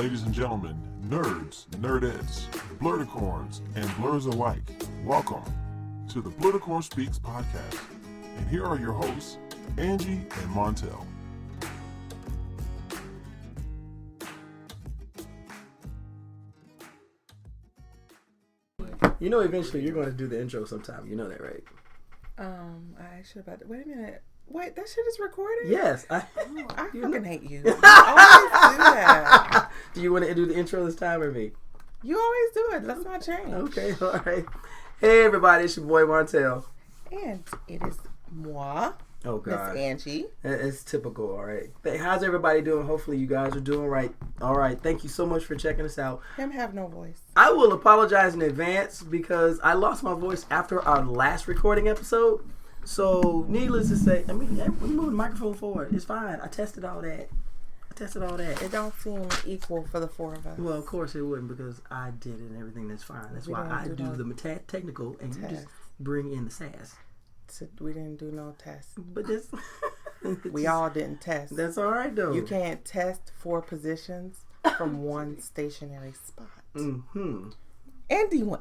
ladies and gentlemen, nerds, nerdettes, Blerdicorns, and blurs alike, welcome to the Blerdicorn Speaks podcast. And here are your hosts, Angee and Montel. You know, eventually you're going to do the intro sometime. You know that, right? I actually about to, wait a minute. Wait, that shit is recorded? Yes. I fucking hate you. You always do that. Do you want to do the intro this time or me? You always do it. Let's not change. Okay, all right. Hey, everybody. It's your boy, Montel. And it is moi, Oh, God. Miss Angee. It's typical, all right. Hey, how's everybody doing? Hopefully you guys are doing right. All right. Thank you so much for checking us out. Him have no voice. I will apologize in advance because I lost my voice after our last recording episode. So, needless to say, we move the microphone forward. It's fine. I tested all that. It don't seem equal for the four of us. Well, of course it wouldn't because I did it and everything. That's fine. That's why I do the technical and you just bring in the sass. So we didn't do no tests. But that's... We all didn't test. That's all right, though. You can't test 4 positions from one stationary spot. Mm-hmm. Anyway,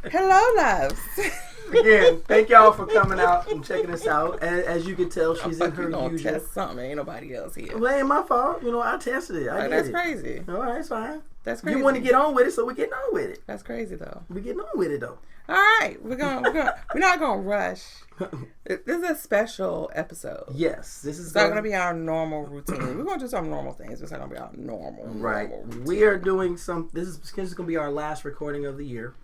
hello, loves. Again, thank y'all for coming out and checking us out. As you can tell, she's in her usual. Test something. Ain't nobody else here. Well, ain't my fault. You know, I tested it. That's crazy. All right, it's fine. That's crazy. You want to get on with it, so we're getting on with it. That's crazy, though. We're getting on with it, though. All right, we're not gonna rush. This is a special episode. Yes, this is it's not gonna be our normal routine. We're gonna do some normal things. It's not gonna be our normal routine. We are doing some. This is gonna be our last recording of the year.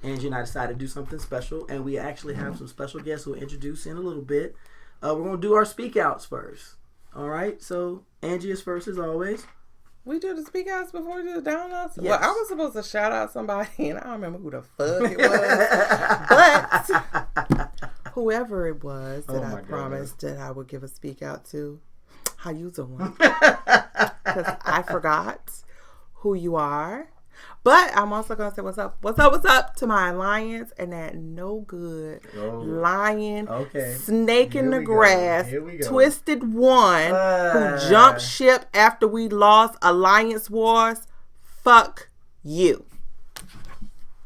Angee and I decided to do something special, and we actually have some special guests who will introduce in a little bit. We're gonna do our speak outs first. All right, so Angee is first as always. We do the speak outs before we do the downloads? Yes. Well, I was supposed to shout out somebody, and I don't remember who the fuck it was. But whoever it was that I promised that I would give a speak out to, how you doing? Because I forgot who you are. But I'm also going to say what's up to my alliance and that no good lion, snake in the grass, twisted one who jumped ship after we lost Alliance Wars. Fuck you.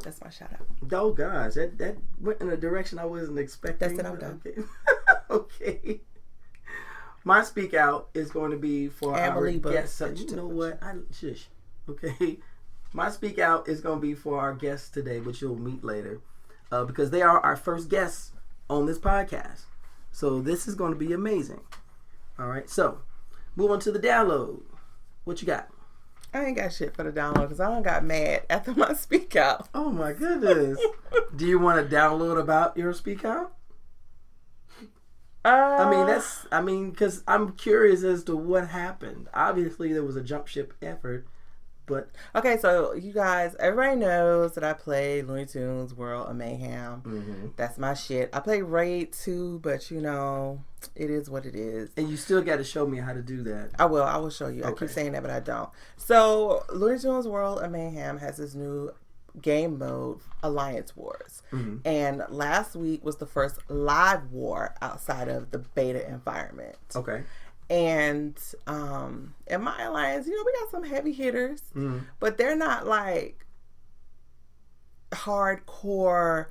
That's my shout out. Oh gosh, that went in a direction I wasn't expecting. That's it, I'm done. Okay. My speak out is going to be for our guests. You know what? Shush. Okay. My speak out is going to be for our guests today, which you'll meet later, because they are our first guests on this podcast. So this is going to be amazing. All right. So move on to the download. What you got? I ain't got shit for the download because I done got mad after my speak out. Oh my goodness. Do you want to download about your speak out? Because I'm curious as to what happened. Obviously, there was a jump ship effort. But okay, so you guys, everybody knows that I play Looney Tunes World of Mayhem. Mm-hmm. That's my shit. I play Raid too, but you know, it is what it is. And you still got to show me how to do that. I will show you. Okay. I keep saying that, but I don't. So Looney Tunes World of Mayhem has this new game mode, Alliance Wars. Mm-hmm. And last week was the first live war outside of the beta environment. Okay. And in my alliance, you know, we got some heavy hitters, but they're not like hardcore.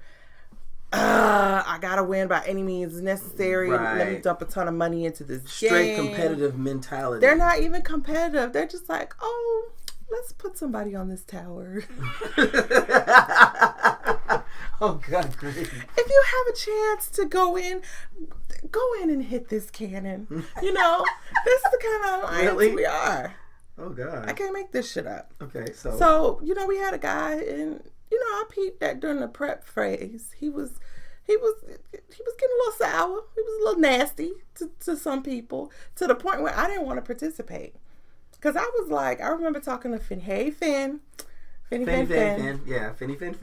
I gotta win by any means necessary. Right. Let me dump a ton of money into this straight game. Competitive mentality. They're not even competitive. They're just like, oh, let's put somebody on this tower. Oh God, great! If you have a chance to go in and hit this cannon. You know, this is the kind of alliance we are. Oh God, I can't make this shit up. Okay, so you know, we had a guy, and you know, I peeped that during the prep phase. He was getting a little sour. He was a little nasty to some people, to the point where I didn't want to participate. Because I was like, I remember talking to Finn. Hey, Finn. Finny Fin. Yeah, Finny Fin.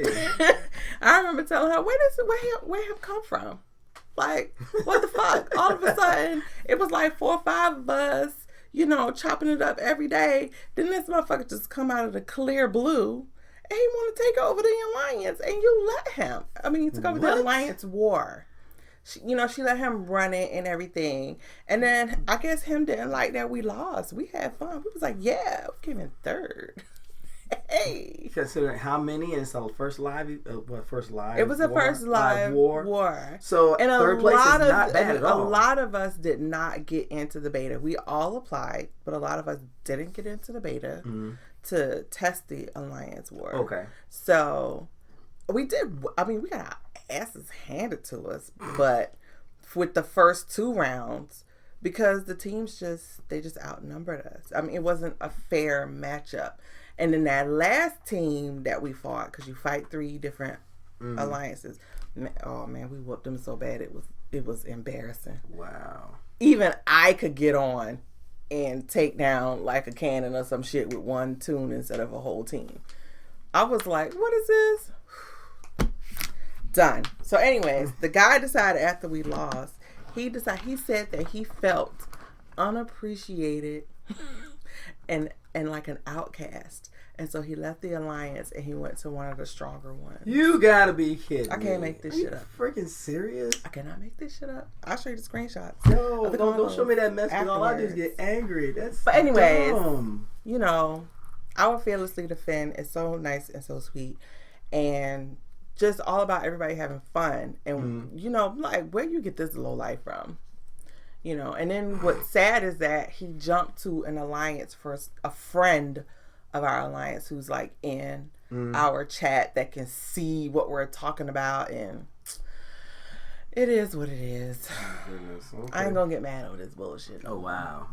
I remember telling her, where him come from? Like, what the fuck? All of a sudden, it was like 4 or 5 of us, you know, chopping it up every day. Then this motherfucker just come out of the clear blue, and he want to take over the alliance, and you let him. I mean, he took over the alliance war. she let him run it and everything. And then I guess him didn't like that we lost. We had fun. We was like, yeah, we came in third. Hey. Considering how many, and so first live. It was the first live war. So and third place is not bad at all. A lot of us did not get into the beta. We all applied, but a lot of us didn't get into the beta to test the Alliance War. Okay. So we did. I mean, we got our asses handed to us, but with the first 2 rounds, because the teams just outnumbered us. I mean, it wasn't a fair matchup. And then that last team that we fought, because you fight 3 different alliances. Oh man, we whooped them so bad it was embarrassing. Wow. Even I could get on and take down like a cannon or some shit with one tune instead of a whole team. I was like, what is this? Done. So anyways, the guy decided after we lost, he said that he felt unappreciated and like an outcast. And so he left the alliance and he went to one of the stronger ones. You gotta be kidding. I can't make this shit up. Freaking serious? I cannot make this shit up. I'll show you the screenshots. No, don't show me that mess because all I do is get angry. But anyways, dumb. Our Fearlessly Defend is so nice and so sweet. And just all about everybody having fun. And, like, where you get this low life from? And then what's sad is that he jumped to an alliance for a friend of our alliance who's like in our chat that can see what we're talking about, and it is what it is. Oh, goodness. Okay. I ain't gonna get mad over this bullshit. Oh wow.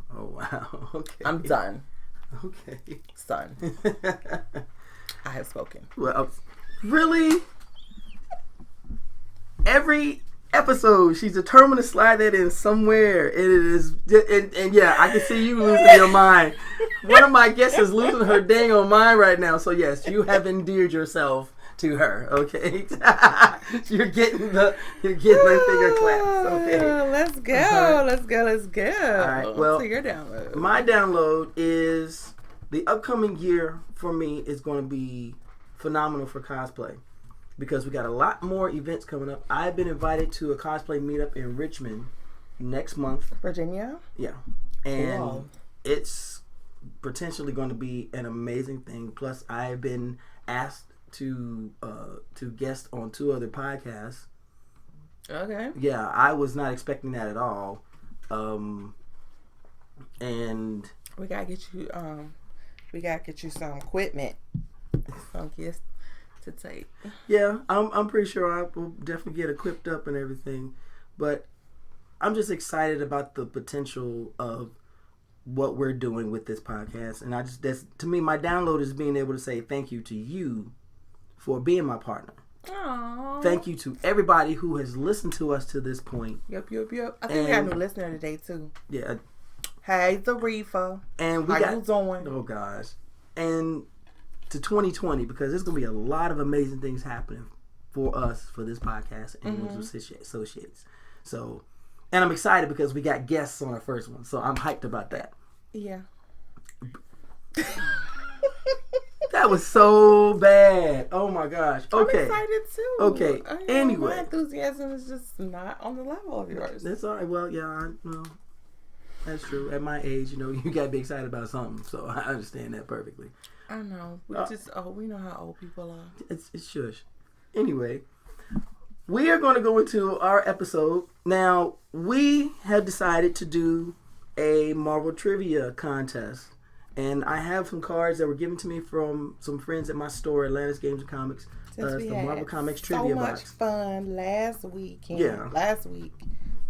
Okay. I'm done. Okay. Son. I have spoken. Well, really? Every episode, she's determined to slide that in somewhere. It is, and yeah, I can see you losing your mind. One of my guests is losing her dang on mind right now. So yes, you have endeared yourself to her. Okay, you're getting the finger claps. Okay, let's go. Let's go. All right. Well, so your download. My download is the upcoming year for me is going to be phenomenal for cosplay. Because we got a lot more events coming up. I've been invited to a cosplay meetup in Richmond next month. Virginia? Yeah. And it's potentially going to be an amazing thing. Plus, I've been asked to guest on 2 other podcasts. Okay. Yeah, I was not expecting that at all. And we gotta get you some equipment. Some gifts to take. Yeah, I'm pretty sure I will definitely get equipped up and everything, but I'm just excited about the potential of what we're doing with this podcast. And that's to me, my download is being able to say thank you to you for being my partner. Aww. Thank you to everybody who has listened to us to this point. Yep. I think we got a new listener today too. Yeah. Hey, Zarifa. And How you doing? Oh gosh. And to 2020, because there's going to be a lot of amazing things happening for us for this podcast and associates. So, and I'm excited because we got guests on our first one. So I'm hyped about that. Yeah. That was so bad. Oh my gosh. Okay. I'm excited too. Okay. Anyway. My enthusiasm is just not on the level of yours. That's all right. Well, yeah, that's true. At my age, you got to be excited about something. So I understand that perfectly. I know. We know how old people are. It's shush. Anyway, we are going to go into our episode. Now, we have decided to do a Marvel trivia contest. And I have some cards that were given to me from some friends at my store, Atlantis Games and Comics. Since we the had Marvel Comics trivia box. So much fun last week. Yeah. Last week.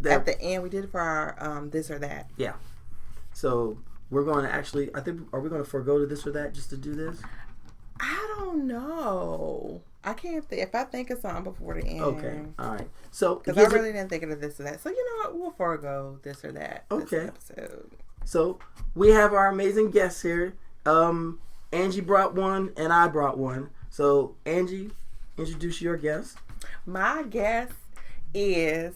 At the end, we did it for our this or that. Yeah. So we're going to actually, are we going to forego to this or that just to do this? I don't know. I can't think. If I think of something before the end. Okay. All right. So, because I really didn't think of this or that. So, you know what? We'll forego this or that. Okay. This episode. So, we have our amazing guests here. Angee brought one and I brought one. So, Angee, introduce your guest. My guest is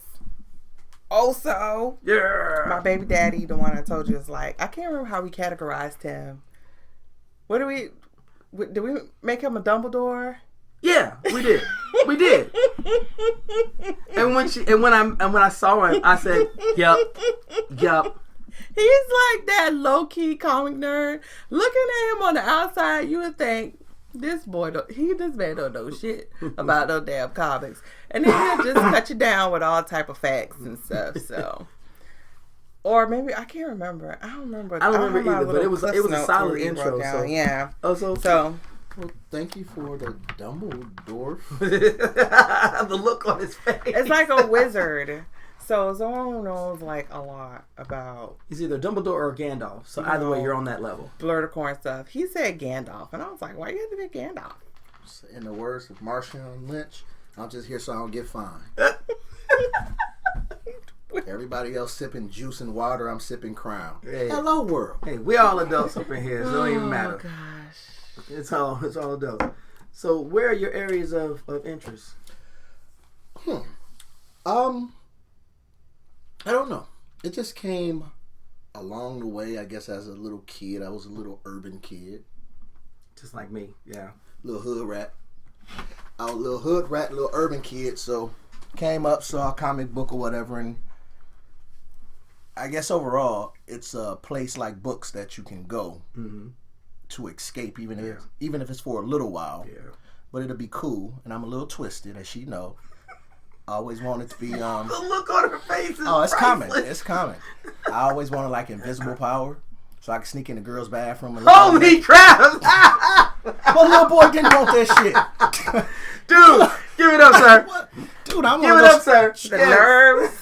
Ohso. Yeah. My baby daddy, the one I told you is like, I can't remember how we categorized him. Did we make him a Dumbledore? Yeah, we did. We did. And when I saw him, I said, "Yup." He's like that low key comic nerd. Looking at him on the outside, you would think this man don't know shit about no damn comics, and then he'll just cut you down with all type of facts and stuff. So, or maybe I can't remember. I don't remember either, but it was a solid intro. So yeah. So. Well, thank you for the Dumbledore. The look on his face. It's like a wizard. So someone knows like a lot about. He's either Dumbledore or Gandalf. So either way, you're on that level. Blerdicorn stuff. He said Gandalf, and I was like, why you have to be Gandalf? In the words of Marshawn Lynch, I'm just here so I don't get fined. Everybody else sipping juice and water, I'm sipping Crown. Hey. Hello, world. Hey, we all adults up in here, so it don't even matter. Oh gosh, it's all adults. So, where are your areas of interest? I don't know. It just came along the way. I guess as a little kid, I was a little urban kid, just like me. Yeah, little hood rat. I was a little hood rat, little urban kid. So, came up, saw a comic book or whatever, and I guess overall, it's a place like books that you can go to escape, even if it's for a little while. Yeah. But it'll be cool, and I'm a little twisted, as she know. I always wanted to be. The look on her face is it's priceless. coming. It's coming. I always wanted like invisible power, so I could sneak in the girls' bathroom. And Holy crap! But little boy didn't want that shit. Dude, give it up, sir. What? Dude, I'm give it up, sir. The nerves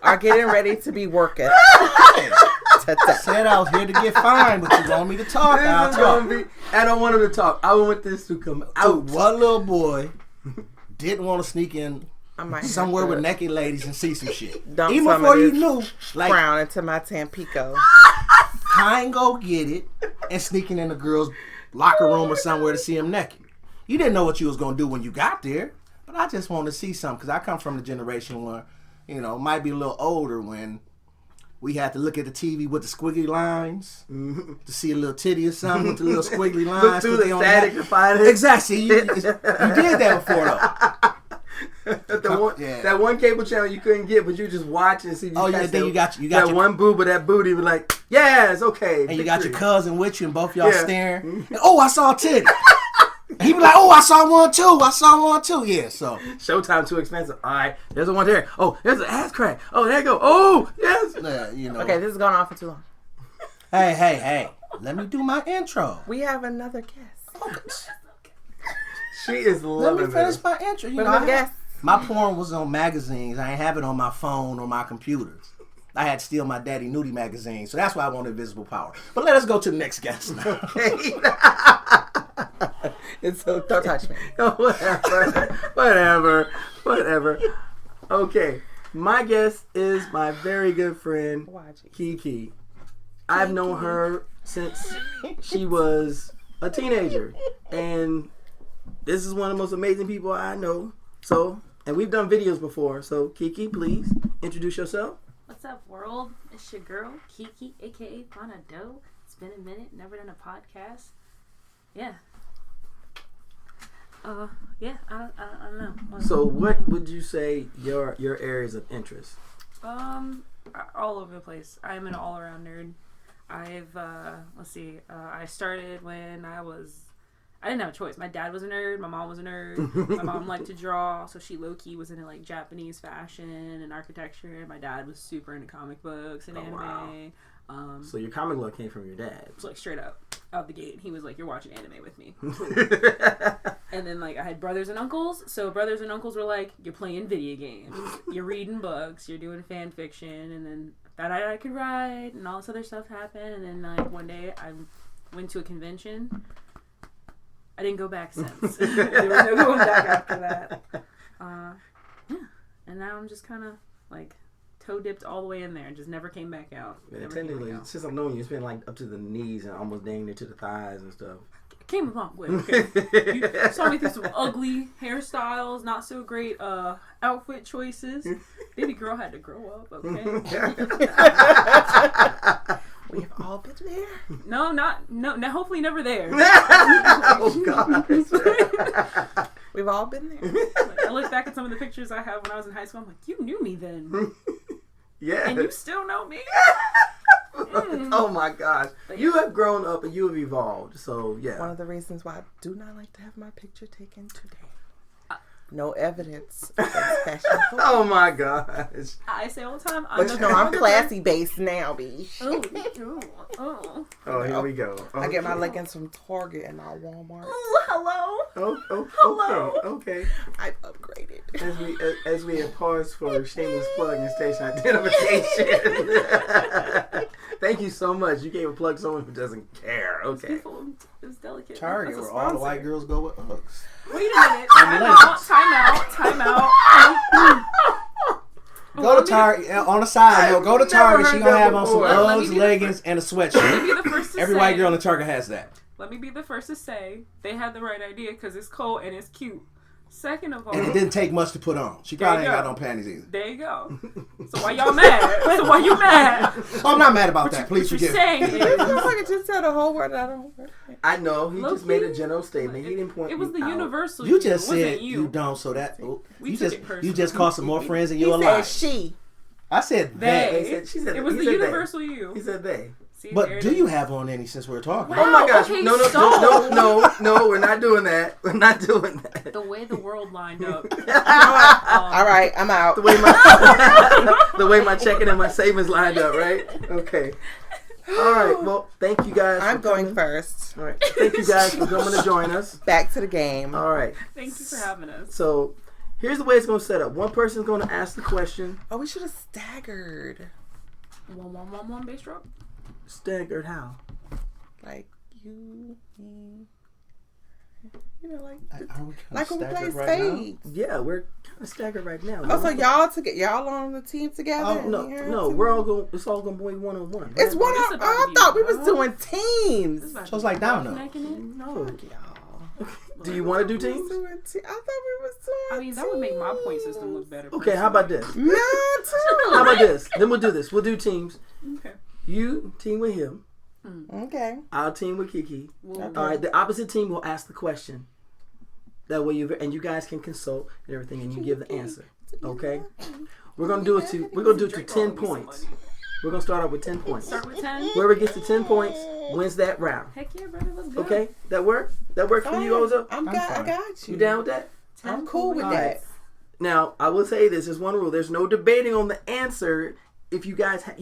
are getting ready to be working. Said I was here to get fined, but you want me to talk. I'll talk. I don't want him to talk. I want this to come out. Dude, one little boy didn't want to sneak in somewhere with naked ladies and see some shit. Even before you knew, like, Crown into my Tampico. I ain't go get it and sneaking in the girls' locker room or somewhere to see him naked. You didn't know what you was gonna do when you got there, but I just wanted to see something because I come from the generation where, might be a little older when we had to look at the TV with the squiggly lines to see a little titty or something with the little squiggly lines. Look through the static to find it. Exactly. You did that before, though. That one cable channel you couldn't get, but you just watch and see. Then you got that one boob of that booty, was like, yes, okay. And you got your cousin with you, and both y'all staring. Oh, I saw a titty. He be like, oh, I saw one too. Yeah, so. Showtime too expensive. All right, there's one there. Oh, there's an ass crack. Oh, there you go. Oh, yes. Okay, this is going on for too long. Hey. Let me do my intro. We have another guest. She is loving it. Let me finish my intro. My porn was on magazines. I ain't have it on my phone or my computers. I had to steal my daddy nudie magazine, so that's why I wanted invisible power. But let us go to the next guest now. Okay. It's so don't touch me. Whatever. Okay, my guest is my very good friend Keke. I've known her since she was a teenager, and this is one of the most amazing people I know. So, and we've done videos before. So, Keke, please introduce yourself. What's up, world? It's your girl, Keke, a.k.a. Panado. It's been a minute. Never done a podcast. Yeah. I don't know. So, what would you say your areas of interest? All over the place. I'm an all-around nerd. I've, I started when I didn't have a choice. My dad was a nerd. My mom was a nerd. My mom liked to draw, so she low-key was into, like, Japanese fashion and architecture. My dad was super into comic books and anime. Wow. So your comic book came from your dad? It's like, straight up, out the gate. He was like, you're watching anime with me. And then, like, I had brothers and uncles. So brothers and uncles were like, you're playing video games. You're reading books. You're doing fan fiction. And then that I could write and all this other stuff happened. And then, like, one day I went to a convention. I didn't go back since. There was no going back after that. Yeah. And now I'm just kind of, like, toe dipped all the way in there and just never came back out. Technically, since I've known you, it's been, like, up to the knees and almost dang near to the thighs and stuff. Came a long way. Okay. You saw me through some ugly hairstyles, not so great outfit choices. Baby girl had to grow up, okay? We have all been there. No, hopefully never there. Oh, God. We've all been there. Like, I look back at some of the pictures I have when I was in high school. I'm like, you knew me then. Yeah. And you still know me. Oh my gosh. You have grown up and you have evolved. So, yeah. One of the reasons why I do not like to have my picture taken today. No evidence. Oh my gosh. I say all the time. But you know, I'm classy based now, B. Oh, here we go. I get my leggings from Target and not Walmart. hello. Hello. Okay. I've upgraded. As we have paused for shameless plug and station identification. Thank you so much. You gave a plug to someone who doesn't care. Okay. It's delicate. Target, where all the white girls go with Uggs. Wait a minute. Time out. Go to Target. On the side note, go to Target. She gonna have on some Uggs, leggings, and a sweatshirt. Let me be the first to Every say, white girl in Target has that. Let me be the first to say they had the right idea because it's cold and it's cute. Second of all, And it didn't take much to put on. She probably ain't got no panties either. There you go. So why y'all mad? So why you mad? I'm not mad about that. Please What forgive you're me. saying is, I just said a whole word. I don't. I know. He just Low-key, made a general statement. He didn't point it was the out. universal. You just it wasn't said you don't, so that We you took just it personally. you just caused some more friends in He your said life. she. I said they. She said it was he the said universal they. you. He said they. See, But do you have on any since we're talking? Oh my gosh. Okay, No, we're not doing that. We're not doing that. The way the world lined up. All right, I'm out. The way my checking and my savings lined up, right? Okay. All right. Well, thank you guys. I'm for going coming. first. All right. Thank you guys for coming to join us. Back to the game. All right. Thank you for having us. So, here's the way it's going to set up. One person's going to ask the question. Oh, we should have staggered. One bass drop. Staggered how? Like you, me. You know, like Are we like when we play right now? spades. Yeah, we're kind of staggered right now. Oh, so y'all on the team together? Oh no, we're all going. It's all going to be 1-on-1. It's one. It's Oh, about I to be thought we was rough. doing teams. So it's like dominoes. No. Y'all. Do you want to do We was teams? doing I thought we was doing. I mean, that would make my point system look better. Okay, how about this? Me too. How about this? Then we'll do this. We'll do teams. Okay. You team with him. Okay. I'll team with Keke. Well, All right. The opposite team will ask the question. That way you guys can consult and everything, and you give the answer. Okay. We're gonna do it to 10 points. We're gonna start off with 10 points. Start with 10. Whoever gets to 10 points wins that round. Heck yeah, brother. Let's go. Okay. That work? That work for you, Ohso? I got you. You down with that? I'm cool with All that. right. Now, I will say this. There's one rule. There's no debating on the answer. If you guys have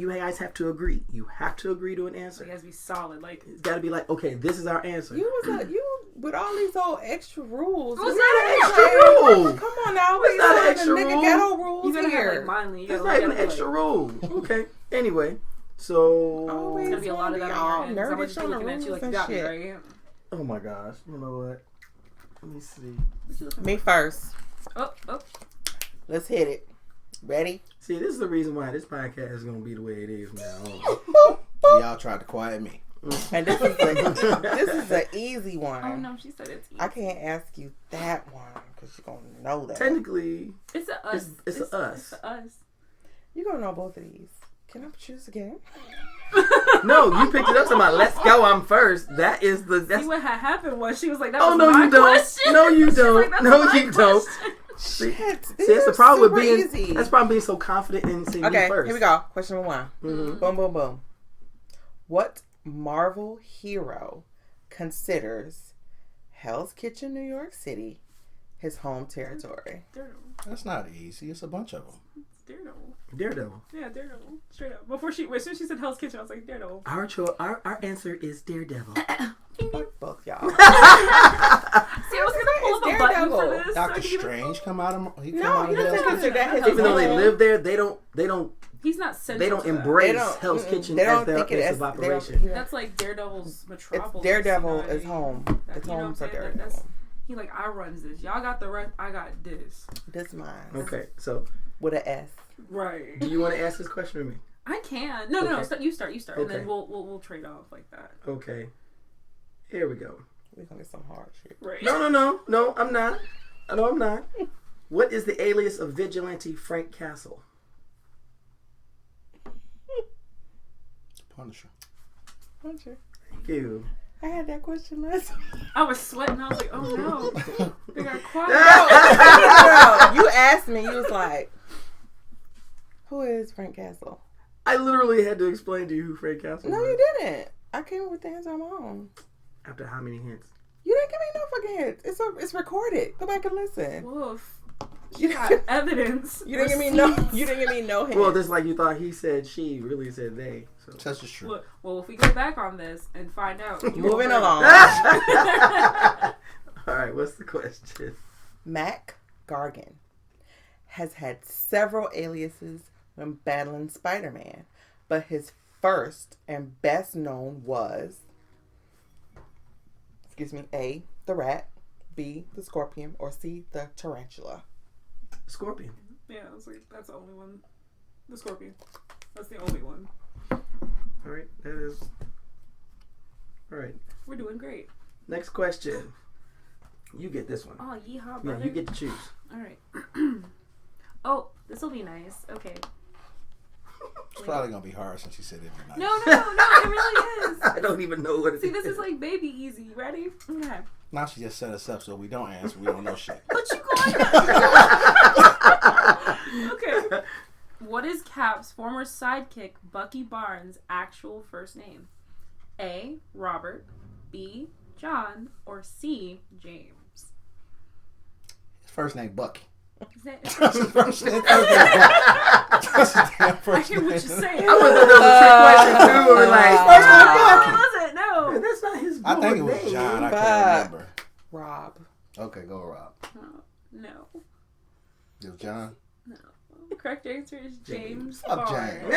to agree. You have to agree to an So answer. it has to be solid. Like, It's got to be like, okay, this is our answer. You with all these old extra rules. It's not an extra rule. Come on now, It's not an extra nigga rule. ghetto rules you gotta here. have like mindly. You It's gotta not even an extra rule. Okay. Anyway, so Always It's gonna be a lot of that all on your end. I'm nerdish just on the looking at you like you rules got and me, shit. right? oh my gosh, you know what? Let me see. Me first. Oh. Let's hit it. Ready? See, this is the reason why this podcast is gonna be the way it is now. Y'all tried to quiet me. And this is an easy one. Oh no, she said it's easy. I can't ask you that one because you're gonna know that. Technically, It's a us. It's a us. It's a us. You're gonna know both of these. Can I choose again? no, you picked it up. Somebody, let's go. I'm first. That's See what had happened was she was like, "That Oh was no, my you don't. question." No, you She's don't. like, "That's No, my you don't. question." See, Shit, that's the problem with being. easy. That's probably being so confident in saying Okay, you first. here we go. Question number one. Mhm. Boom, boom, boom. What Marvel hero considers Hell's Kitchen, New York City, his home territory? Daredevil. That's not easy. It's a bunch of them. It's Daredevil. Daredevil. Yeah, Daredevil. Straight up. As soon as she said Hell's Kitchen, I was like, Daredevil. Our answer is Daredevil. Fuck both y'all. See, I was gonna pull up a It's button Daredevil. for this. Doctor so I could Strange come out of he come No, out he of doesn't Hell's consider that his Even though they home. live there, they don't He's not central. they don't to that. embrace They don't- Hell's mm-mm. Kitchen They as don't their think it base as of they don't- operation. yeah. That's like Daredevil's metropolis. It's Daredevil you know, is home. That, It's you know home what for I'm saying? Daredevil. He like, I runs this. Y'all got the rest. I got this. This mine. Okay, so With an S. Right. do you want to ask this question or me? I can. No. Okay. You start, and Okay. then we'll trade off like that. Okay, here we go. We're gonna get some hard shit. Right. No, I'm not. No, I'm not. What is the alias of vigilante Frank Castle? Punisher. Thank you. I had that question last week. I was sweating. I was like, oh no. They got quiet. Girl, you asked me. You was like, who is Frank Castle? I literally had to explain to you who Frank Castle No, was. you didn't. I came up with the answer on my own. After how many hints? You didn't give me no fucking hints. It's recorded. Go back and listen. Woof. You got didn't, evidence. you didn't give me no. You didn't give me no hints. Well, just like you thought he said she, really said they. So. That's just true. Well, if we go back on this and find out. Moving along. All right, what's the question? Mac Gargan has had several aliases when battling Spider-Man, but his first and best known was, A, the Rat, B, the Scorpion, or C, the Tarantula. Scorpion. Yeah, I was like, that's the only one. The Scorpion. That's the only one. All right, that is. All right. We're doing great. Next question. You get this one. Oh, yeehaw, brother. Yeah, you get to choose. All right. Oh, this will be nice. Okay. It's probably gonna be hard since you said it'd be nice. No, it really is. I don't even know what it is. See, this is like baby easy. Ready? Okay. Now she just set us up so we don't answer. We don't know shit. But you going Okay. What is Cap's former sidekick Bucky Barnes' actual first name? A, Robert, B, John, or C, James? His first name Bucky. Is that First name Bucky. I hear what you're saying. I wouldn't know that was a trick question too. Or like, First name Bucky. What was it? No. man, that's not his. I think it was name. John. I can't remember. Rob. Okay, go Rob. No. It was John. No. The correct answer is James Fuck Barnes. James. James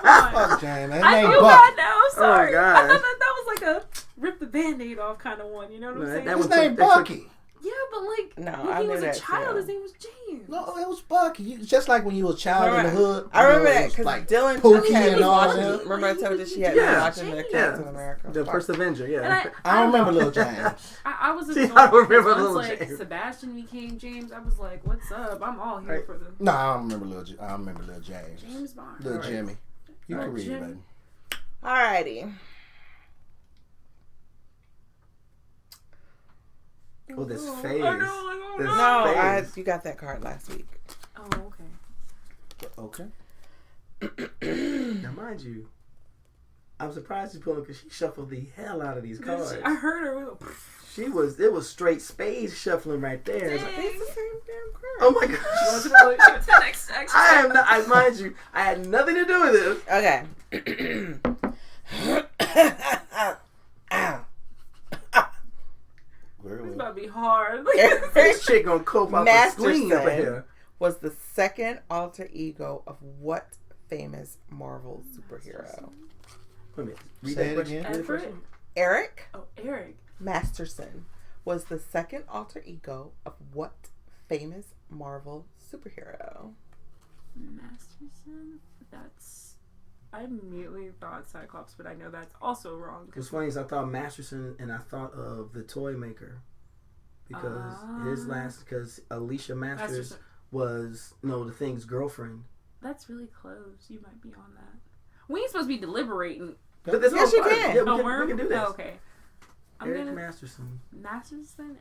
Barnes. Fuck James. His I name feel Bucky. bad now. Sorry. Oh, I gosh. thought that was like a rip the Band-Aid off kind of one. You know what I'm saying? that His was name that's Bucky. Yeah, but like No, when I he knew was a that child, too. his name was James. No, it was Bucky. Just like when you was a child in the hood. I remember you know, it that was because like Dylan Pookie had and all watching. that. Remember I told you she had Yeah. been watching the Captain Yeah. America. The first Avenger, And yeah. I don't remember Lil James. I was See, annoyed I don't remember because Lil once, like, James. Sebastian became James, I was like, what's up? I'm all here Right. for the No, I don't remember Lil. I don't remember Lil James. James Barnes. Lil All right. Jimmy. You All can right, read it, Jimmy. baby. Alrighty. Oh, this Oh, phase. I know, like, oh, This No, phase. you got that card last week. Oh, okay. Okay. Now, mind you, I'm surprised you pulled it because she shuffled the hell out of these cards. I heard her. It was straight spades shuffling right there. It's like, Dang. It's the same damn card. oh my She went gosh. to the next exercise. I am not, mind you, I had nothing to do with this. Okay. Very It's well. about to be hard. This chick gonna cope off the screen up in Masterson here. was the second alter ego of what famous Marvel superhero? Wait a minute. Read Say that it question. again. Read the Everett? question. Eric Oh, Eric. Masterson was the second alter ego of what famous Marvel superhero? Masterson? That's... I immediately thought Cyclops, but I know that's also wrong. What's funny is I thought Masterson and I thought of the toy maker because because Alicia Masters Masterson. was the Thing's girlfriend. That's really close. You might be on that. We ain't supposed to be deliberating. But this Yes, all you part- can. Yeah, Oh, we worm? can do this. Oh, okay. I'm Eric gonna... Masterson. Masterson?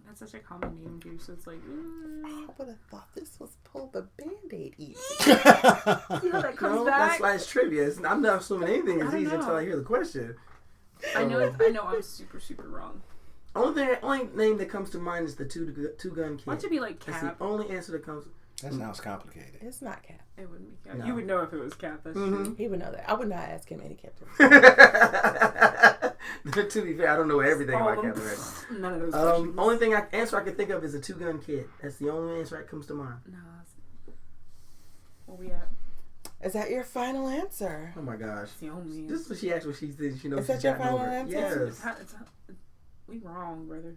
That's such a common name, dude. So it's like... I would have thought this was pull the Band-Aid easy. See how that comes No, back? that's why it's trivia. I'm not assuming anything is I don't easy until know. I hear the question. I know I'm super, super wrong. Only name that comes to mind is the two gun kid. Why don't you be like That's the Cap? only answer that comes. That sounds complicated. It's not Cap. It wouldn't be Cap. No. You would know if it was Cap. That's true. He would know that. I would not ask him any Captain. To be fair, I don't know everything All about of them. Captain America. None of those questions. Only thing answer I can think of is a 2-gun kid. That's the only answer that comes to mind. No. Where we at? Is that your final answer? Oh my gosh. It's the only This is what she asked when she did. She knows Is that she's your gotten final over. answer? Yes. We wrong, brother.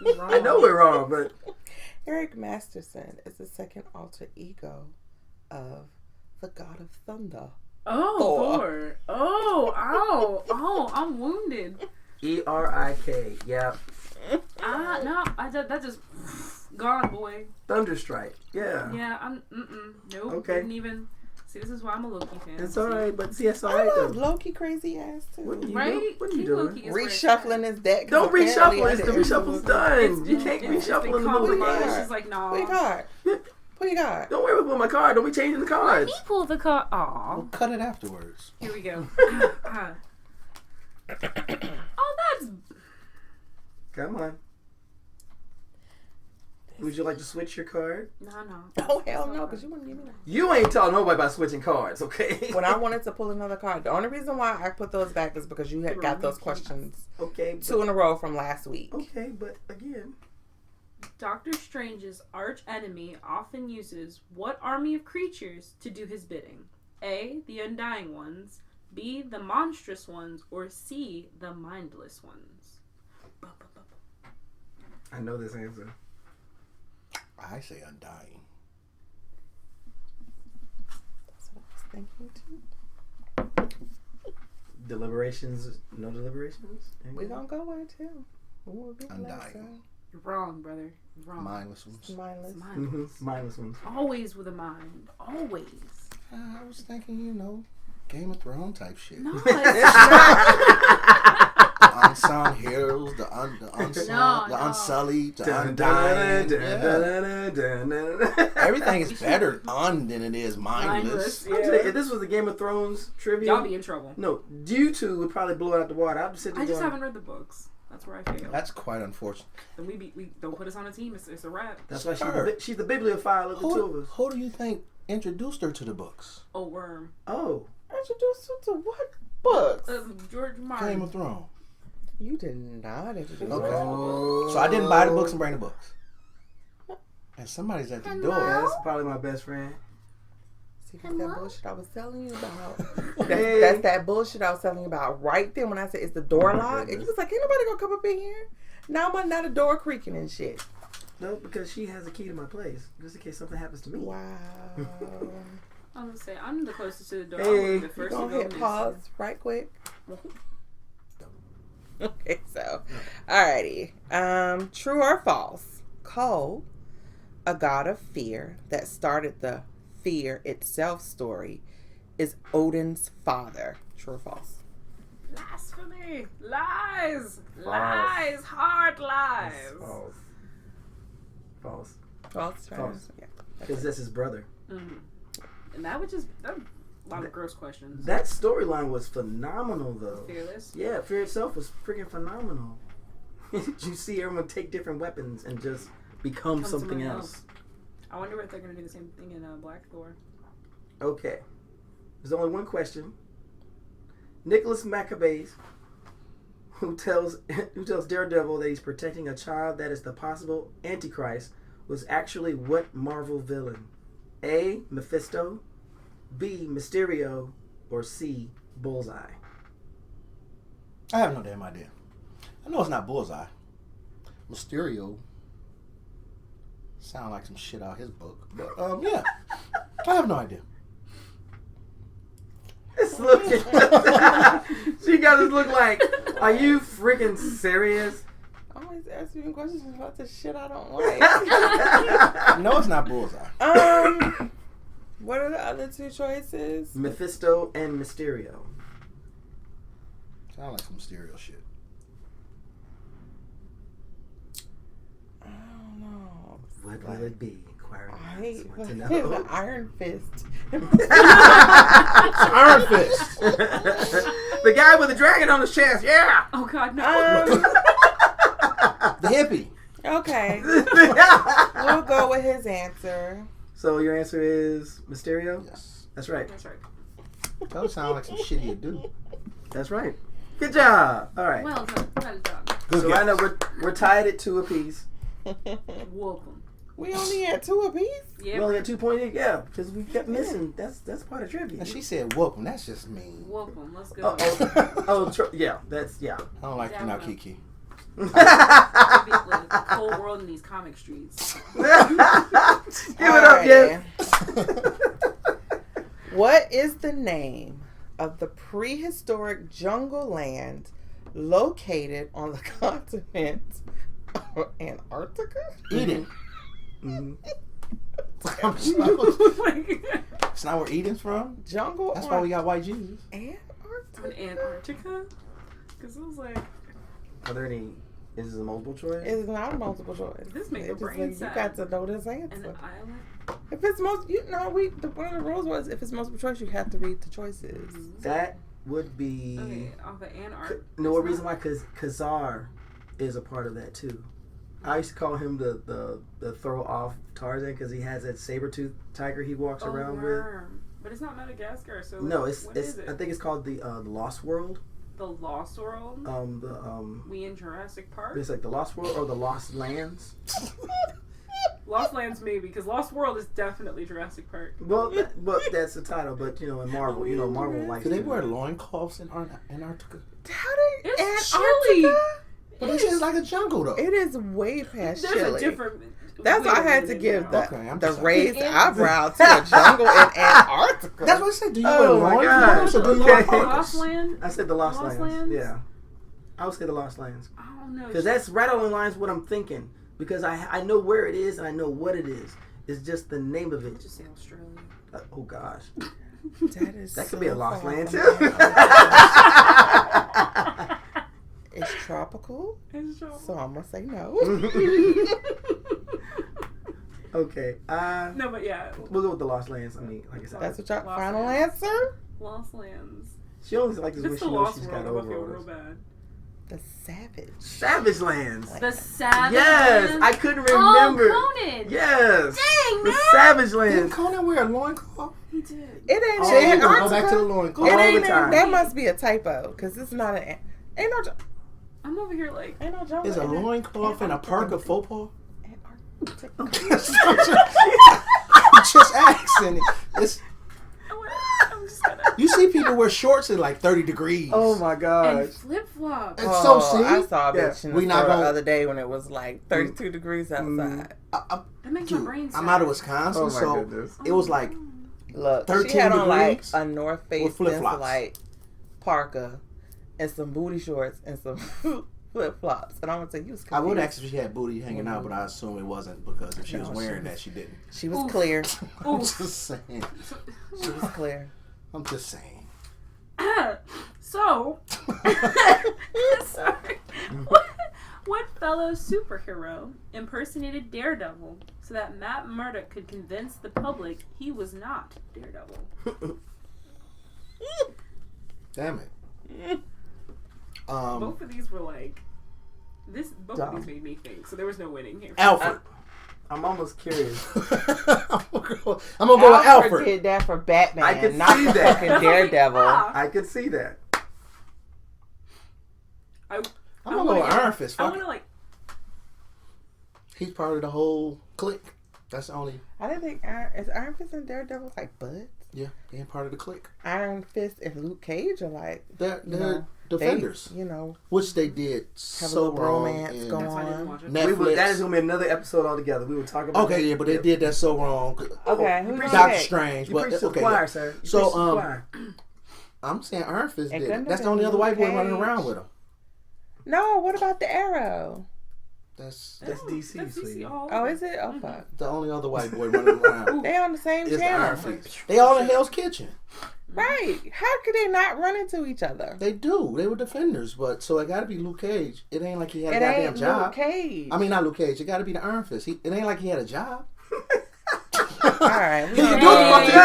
We wrong. I know we're wrong, but Eric Masterson is the second alter ego of the God of Thunder. Oh, Thor. Thor. Oh, I'm wounded. ERIK. Yeah. No, that just gone, boy. Thunderstrike. Yeah. Yeah, nope. Okay. Didn't even See, this is why I'm a Loki fan. It's all right, but see, it's all I right though. love Loki crazy ass too. What are you Right? doing? What are you King doing? Loki is where it's Reshuffling his deck. Don't reshuffle. It's the reshuffle. reshuffle's done. You can't reshuffle in the middle of the complicated. game. She's like, no. Pull your card. Pull your card. Don't worry about my card. Don't be changing the Let cards. me pull the card. Aw. We'll cut it afterwards. Here we go. Oh, that's... Come on. Would you like to switch your card? No. Oh, hell no, because you wouldn't give me that. You ain't telling nobody about switching cards, okay? When I wanted to pull another card, the only reason why I put those back is because you had got those questions Okay. 2 in a row from last week. Okay, but again. Doctor Strange's arch enemy often uses what army of creatures to do his bidding? A, the Undying Ones, B, the Monstrous Ones, or C, the Mindless Ones? I know this answer. I say Undying. That's what I was thinking too. Deliberations? No deliberations? We're going to go with it too. Undying. You're wrong, brother. You're wrong. Mindless ones. Mindless. It's mindless. Mindless ones. Always with a mind. Always. I was thinking, Game of Thrones type shit. No, it's not. Unsung heroes, the unsung, the unsullied, the undying. Yeah. Everything is better than it is mindless. Yeah. If this was the Game of Thrones trivia, Y'all be in trouble. no, you two would probably blow it out the water. I'm just I just haven't read the books. That's where I fail. That's quite unfortunate. Then we don't put us on a team. It's a wrap. That's why Sure. she's the bibliophile of the two of us. Who do you think introduced her to the books? Oh, Worm. Oh, Introduced you to what books? George Martin. Game of Thrones. You did not introduce me. Okay. Oh. So I didn't buy the books and bring the books. And somebody's at the yeah, door. that's probably my best friend. See, that's that bullshit I was telling you about. Hey. That's that bullshit I was telling you about right then when I said, is the door locked? And you was like, ain't nobody gonna come up in here. Now I'm not a door creaking and shit. No, because she has a key to my place, just in case something happens to me. Wow. I was gonna say I'm the closest to the door. Hey. I'm the first Go to go ahead, missing. pause right quick. Okay, so, alrighty. True or false? Cole, a god of fear that started the fear itself story, is Odin's father. True or false? Blasphemy! Lies! Lies! Hard lies! False. False. False. False. Yeah. Because that's his brother. Mm-hmm. And that a lot of gross questions. That storyline was phenomenal, though. Fearless. Yeah, Fear itself was freaking phenomenal. You see everyone take different weapons and just become something else. I wonder if they're gonna do the same thing in Black Thor. Okay. There's only one question. Nicholas Maccabees, who tells Daredevil that he's protecting a child that is the possible Antichrist, was actually what Marvel villain? A. Mephisto, B. Mysterio, or C. Bullseye? I have no damn idea. I know it's not Bullseye. Mysterio sound like some shit out his book. But yeah. I have no idea. This look. She got this look like, are you freaking serious? I always ask you questions about the shit I don't like. No, it's not Bullseye. What are the other two choices? Mephisto and Mysterio. Sound like some Mysterio shit. I don't know. What will it be? Inquiring I minds hate want to know. the Iron Fist. Iron Fist. The guy with the dragon on his chest. Yeah. Oh God, no! The hippie. Okay. We'll go with his answer. So your answer is Mysterio? Yes. That's right. That's right. That would sound like some shit he'd do. That's right. Good job. All right. Well done. Well done. Good So guess. right now we're tied at 2 apiece. Welcome. We only had 2 apiece? Yeah. We only got 2 points. Yeah, because we kept missing. That's part of trivia. And she said whoop, and that's just mean. Welcome. Let's go. Yeah. That's yeah. I don't like you now, Yeah, Kiki. It'd be like the whole world in these comic streets. Give it up, yeah. What is the name of the prehistoric jungle land located on the continent of Antarctica? Eden. Mm-hmm. I'm sorry. It's not where Eden's from? Jungle. That's why we got white Jesus. Antarctica? Because I was like... Are there any... Is this a multiple choice? It's not a multiple choice. This makes a brain like, sad. you got to know this answer. An island? If it's one of the rules was if it's multiple choice, you have to read the choices. That would be... Okay, off of Antarctica. No reason why, because Khazar is a part of that too. I used to call him the throw off Tarzan because he has that saber-toothed tiger he walks around with. But it's not Madagascar, so No, what it's is it? I think it's called the Lost World. The Lost World? We in Jurassic Park? It's like the Lost World or the Lost Lands. Lost Lands maybe, because Lost World is definitely Jurassic Park. Well, that's the title, but in Marvel, Marvel likes. Do they wear loincloths in Antarctica? It's chilly. But this is like a jungle though. It is way past There's chilly. a different... That's why I had to give the raised sorry. eyebrow to a jungle in Antarctica. That's what I said. Do you Oh wear my gosh. loincloths or do you Okay. wear Lost parkas? Land? I said the Lost Lands. Lands? Yeah, I would say the Lost Lands I don't know. because that's right on the lines of what I'm thinking. Because I know where it is and I know what it is. It's just the name of it. Just say Australia. Oh gosh, That could be a Lost far Land from too. Antarctica. It's tropical, It's so... so I'm gonna say no. Okay. No, but yeah. We'll go with the Lost Lands. I mean, like I said, That's what y'all Lost final Lands. answer. Lost Lands. she always likes this If when it's she the knows Lost she's World, got I'm gonna feel real overalls. bad. The Savage. Savage Lands. The Savage Yes, Lands? I couldn't remember. Oh, Conan. Yes. Dang, The man. Savage Didn't Lands. Conan wear a loincloth? He did. It ain't Oh, in we're gonna Go back to the Antarctica. loincloth. It All ain't the in, time. that must be a typo because it's not an. Ain't no. I'm over here like... Ain't no jungle. Is a in loincloth and a parka faux pas? Antarctica. Just asking. I'm just gonna... You see people wear shorts at like 30 degrees. Oh my And gosh. flip-flops. And so see, I saw a Yeah. bitch in We the not store gonna- the other day when it was like 32 degrees outside. That makes my brain sad. I'm out of Wisconsin, Oh my so goodness. it was like Look, 13 she had on like degrees a North Face with flip-flops. like parka and some booty shorts and some flip flops. And I would say you was I would confused. ask if she had booty hanging out, but I assume it wasn't because if she was No, wearing she that, was- she didn't. She was clear. I'm just saying. She was clear. I'm just saying. So... Sorry. What fellow superhero impersonated Daredevil so that Matt Murdock could convince the public he was not Daredevil? Damn it. Both of these were like... Both Dumb. of these made me think, so there was no winning here. Alfred. I'm almost curious. I'm gonna go with Alfred. did that for Batman, I could not see for that. fucking Daredevil. I could see that. I'm gonna go with Iron Fist. I Fuck want to it. like... He's part of the whole clique. That's the only. I didn't think is Iron Fist and Daredevil like buds? Yeah, being part of the clique. Iron Fist and Luke Cage are like They're you know, defenders, They, which they did have so a little wrong romance in going That's why I didn't on. watch it. Netflix. That is gonna be another episode altogether. We will talk about. Okay, yeah, but they did that so wrong. Okay, You who's preach- Doctor next? Strange, You but preach to the okay. choir, yeah. sir. You So, preach to the choir. I'm saying Iron Fist It did couldn't it. That's have the only been other white boy Luke running Cage. around with him. No, what about the Arrow? That's That's DC, That's sweetie. DC all Oh, over. is it? Oh fuck. the only other white boy running around. They on the same Is the Iron channel. Fist. They all in Hell's Kitchen. Right. How could they not run into each other? They do. They were defenders, but so it got to be Luke Cage. It ain't like he had a It goddamn ain't job. Luke Cage. I mean, not Luke Cage. It got to be the Iron Fist. It ain't like he had a job. Alright. He can do the fucking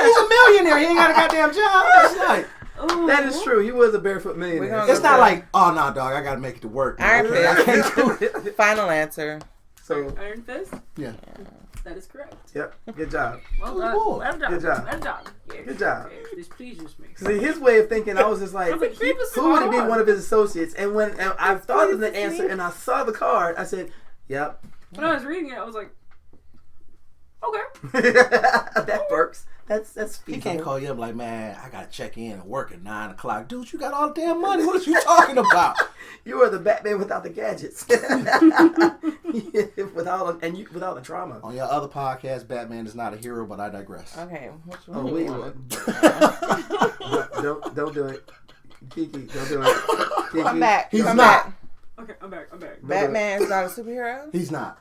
He's a millionaire. He ain't got a goddamn job. It's like Ooh. That is true. He was a barefoot We're millionaire. gonna it's not like, oh no, dog, I gotta make it to work. Iron Okay, I can't do it. Fist. Final answer. So, Iron Fist? Yeah. That is correct. yep. Good job. Well Good done. boy. Well done. Good job. Well done. Yeah, Good job. yeah, this pleases me. See, his way of thinking, I was just like, I was like, he was who would it be smart. one of his associates? And when I thought of the pleases answer me. and I saw the card, I said, yep. When I was reading it, I was like, okay. That works. That's He feasible. can't call you up like, man, I gotta check in and work at 9 o'clock. Dude, you got all the damn money. What are you talking about? You are the Batman without the gadgets. without the trauma. On your other podcast, Batman is not a hero, but I digress. Okay. Which Oh, one? wait. Don't do it. Kiki, don't do it. Kiki, I'm back. He's I'm not. back. Okay, I'm back. Batman is not a superhero? He's not.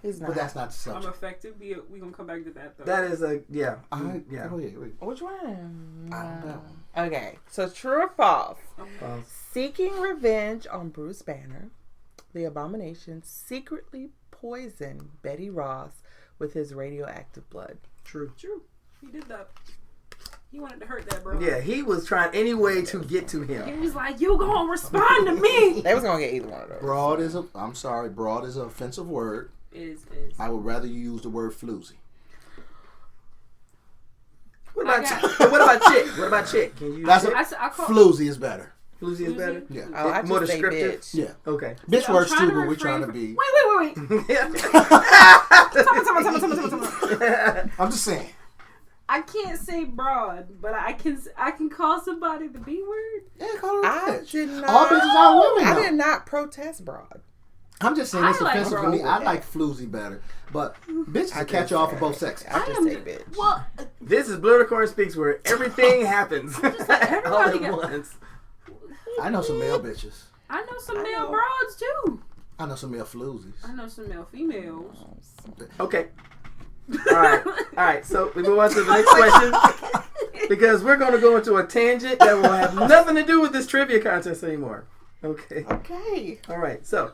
He's not. But that's not the I'm subject. effective. We gonna come back to that though. That is a yeah. Yeah. Oh, yeah. Wait. Which one? I don't know. Okay, so true or false? False. Seeking revenge on Bruce Banner, the Abomination secretly poisoned Betty Ross with his radioactive blood. True. He did that. He wanted to hurt that bro. Yeah, he was trying any way to get to He him. was like, "You gonna respond to me?" They was gonna get either one of those. Broad is an offensive word. Is I would rather you use the word floozy. What about chick? What about chick? Can you? That's chick? I call floozy is better. Floozy is better. Yeah. Oh, I More just say descriptive? bitch. Yeah. Okay. Bitch I'm works trying too, to but we're trying to refrain be. Wait. Tell me. I'm just saying. I can't say broad, but I can call somebody the B word. Yeah, call her a I bitch. did not. All bitches are women. I though. did not protest broad. I'm just saying it's I like offensive to me. broad. I like floozy better, but bitches can catch off for both sexes. I just say bitch. Well, This is Blerdicorn Speaks, where everything happens just like all everybody at got. once. I know some male bitches. I know some I male know. broads too. I know some male floozies. I know some male females. Okay. All right. So we move on to the next question because we're going to go into a tangent that will have nothing to do with this trivia contest anymore. Okay. Okay. All right. So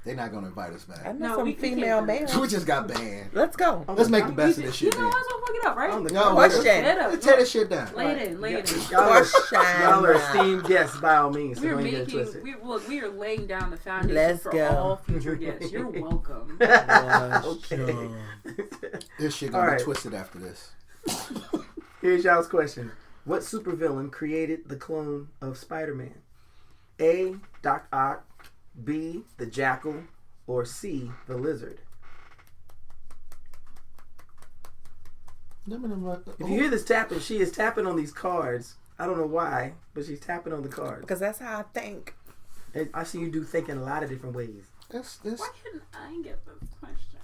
They're not gonna invite us I back. know No, some we can't female do males. We just got banned. Let's go. Let's make the best of this shit, You know man. what's gonna fuck it up, right? on the No, Question. let's tear this shit down. Lay it in. y'all are esteemed guests by all means. So We're don't get it twisted. we are laying down the foundation Let's for go. all future guests. You're welcome. Okay. This shit All gonna right. be twisted after this. Here's y'all's question. What supervillain created the clone of Spider-Man? A. Doc Ock, B. the Jackal, or C. the Lizard? If you hear this tapping, she is tapping on these cards. I don't know why, but she's tapping on the cards. Because that's how I think. And I see you do think in a lot of different ways. This Why couldn't I get this question?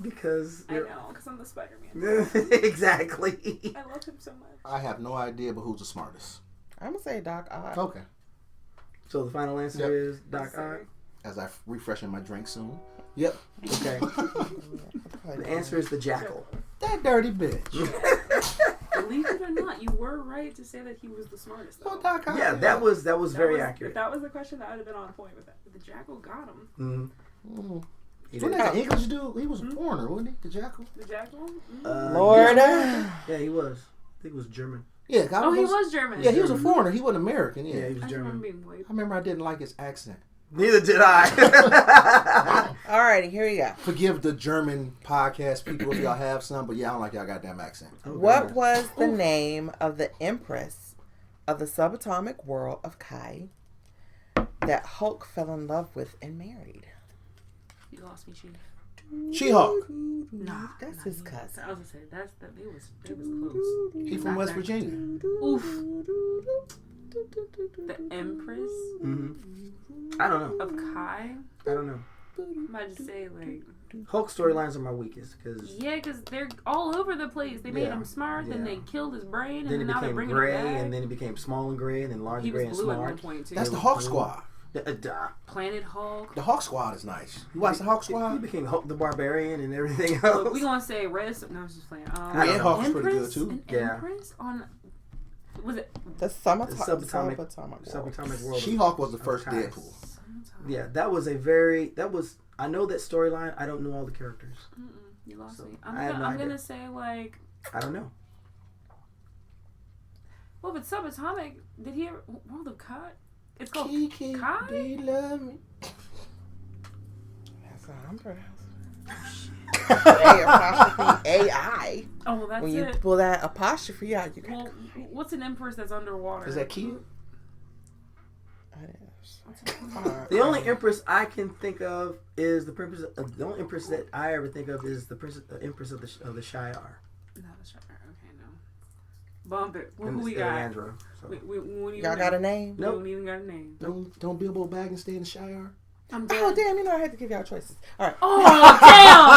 Because I you're... know, because I'm the Spider-Man. Exactly. I love him so much. I have no idea, but who's the smartest? I'm going to say Doc Ock. Okay. So the final answer Yep. is Doc Ock. As I refreshing my drink soon. Yep. Okay. The answer is the Jackal. That dirty bitch. Believe it or not, you were right to say that he was the smartest. Though. Well, Doc Ock, Yeah, that was very If accurate. that was the question, that would have been on point with that. But the Jackal got him. Mm-hmm. Mm. He Wasn't did. that an English dude? He was a foreigner, wasn't he? The Jackal? The Jackal? Lord. Yeah, he was. I think he was German. Yeah. Oh, he was German. Yeah, he was a foreigner. He wasn't American. Yeah, Yeah. he was I remember German. being white. I remember I didn't like his accent. Neither did I. Alrighty, here we go. Forgive the German podcast people if y'all have some, but yeah, I don't like y'all goddamn accent. What was the name of the Empress of the subatomic world of Kai that Hulk fell in love with and married? You lost me, Chief. She-Hulk. Nah, That's his cousin. I was gonna say they was close. He from West Virginia. Oof. The Empress I don't know. of Kai. I don't know. I might just say like Hulk storylines are my weakest because yeah, because they're all over the place. They made Yeah, him smart, then yeah. they killed his brain, then and he now they're became bringing gray, him back. and then he became small and gray, and then large he and gray was and blue at one smart. point too. That's the Hawk Squad. Planet Planet Hulk. The Hawk Squad is nice. You watch the Hawk He Squad? became Hulk the Barbarian and everything Look, else. we gonna say Red. No, I was just playing. Red Hawk was Empress, pretty good too. An Yeah. Empress on. Was it? The subatomic world. world. She-Hulk was the of first Kai. Deadpool. Yeah, that was. I know that storyline. I don't know all the characters. You lost So, me. I have no I'm idea. gonna say like. I don't know. Well, if it's subatomic, did he ever World of Kai? It's called Keke, Kai. do you love me? That's how I'm pronouncing A-I. Oh, well, that's When you it. pull that apostrophe out, you can. Well, what's an empress that's underwater? Is that Kia? The only empress I can think of is the only empress that I ever think of is the empress of the Shi'ar. No, that's right. Okay, no. Bump it. Who And we it's got? Andrew, so. Y'all got a name? Nope. We don't even got a name. Don't Bilbo Baggins stay in the Shire? I'm Oh, dead. damn, you know I had to give y'all choices. All right. Oh, damn!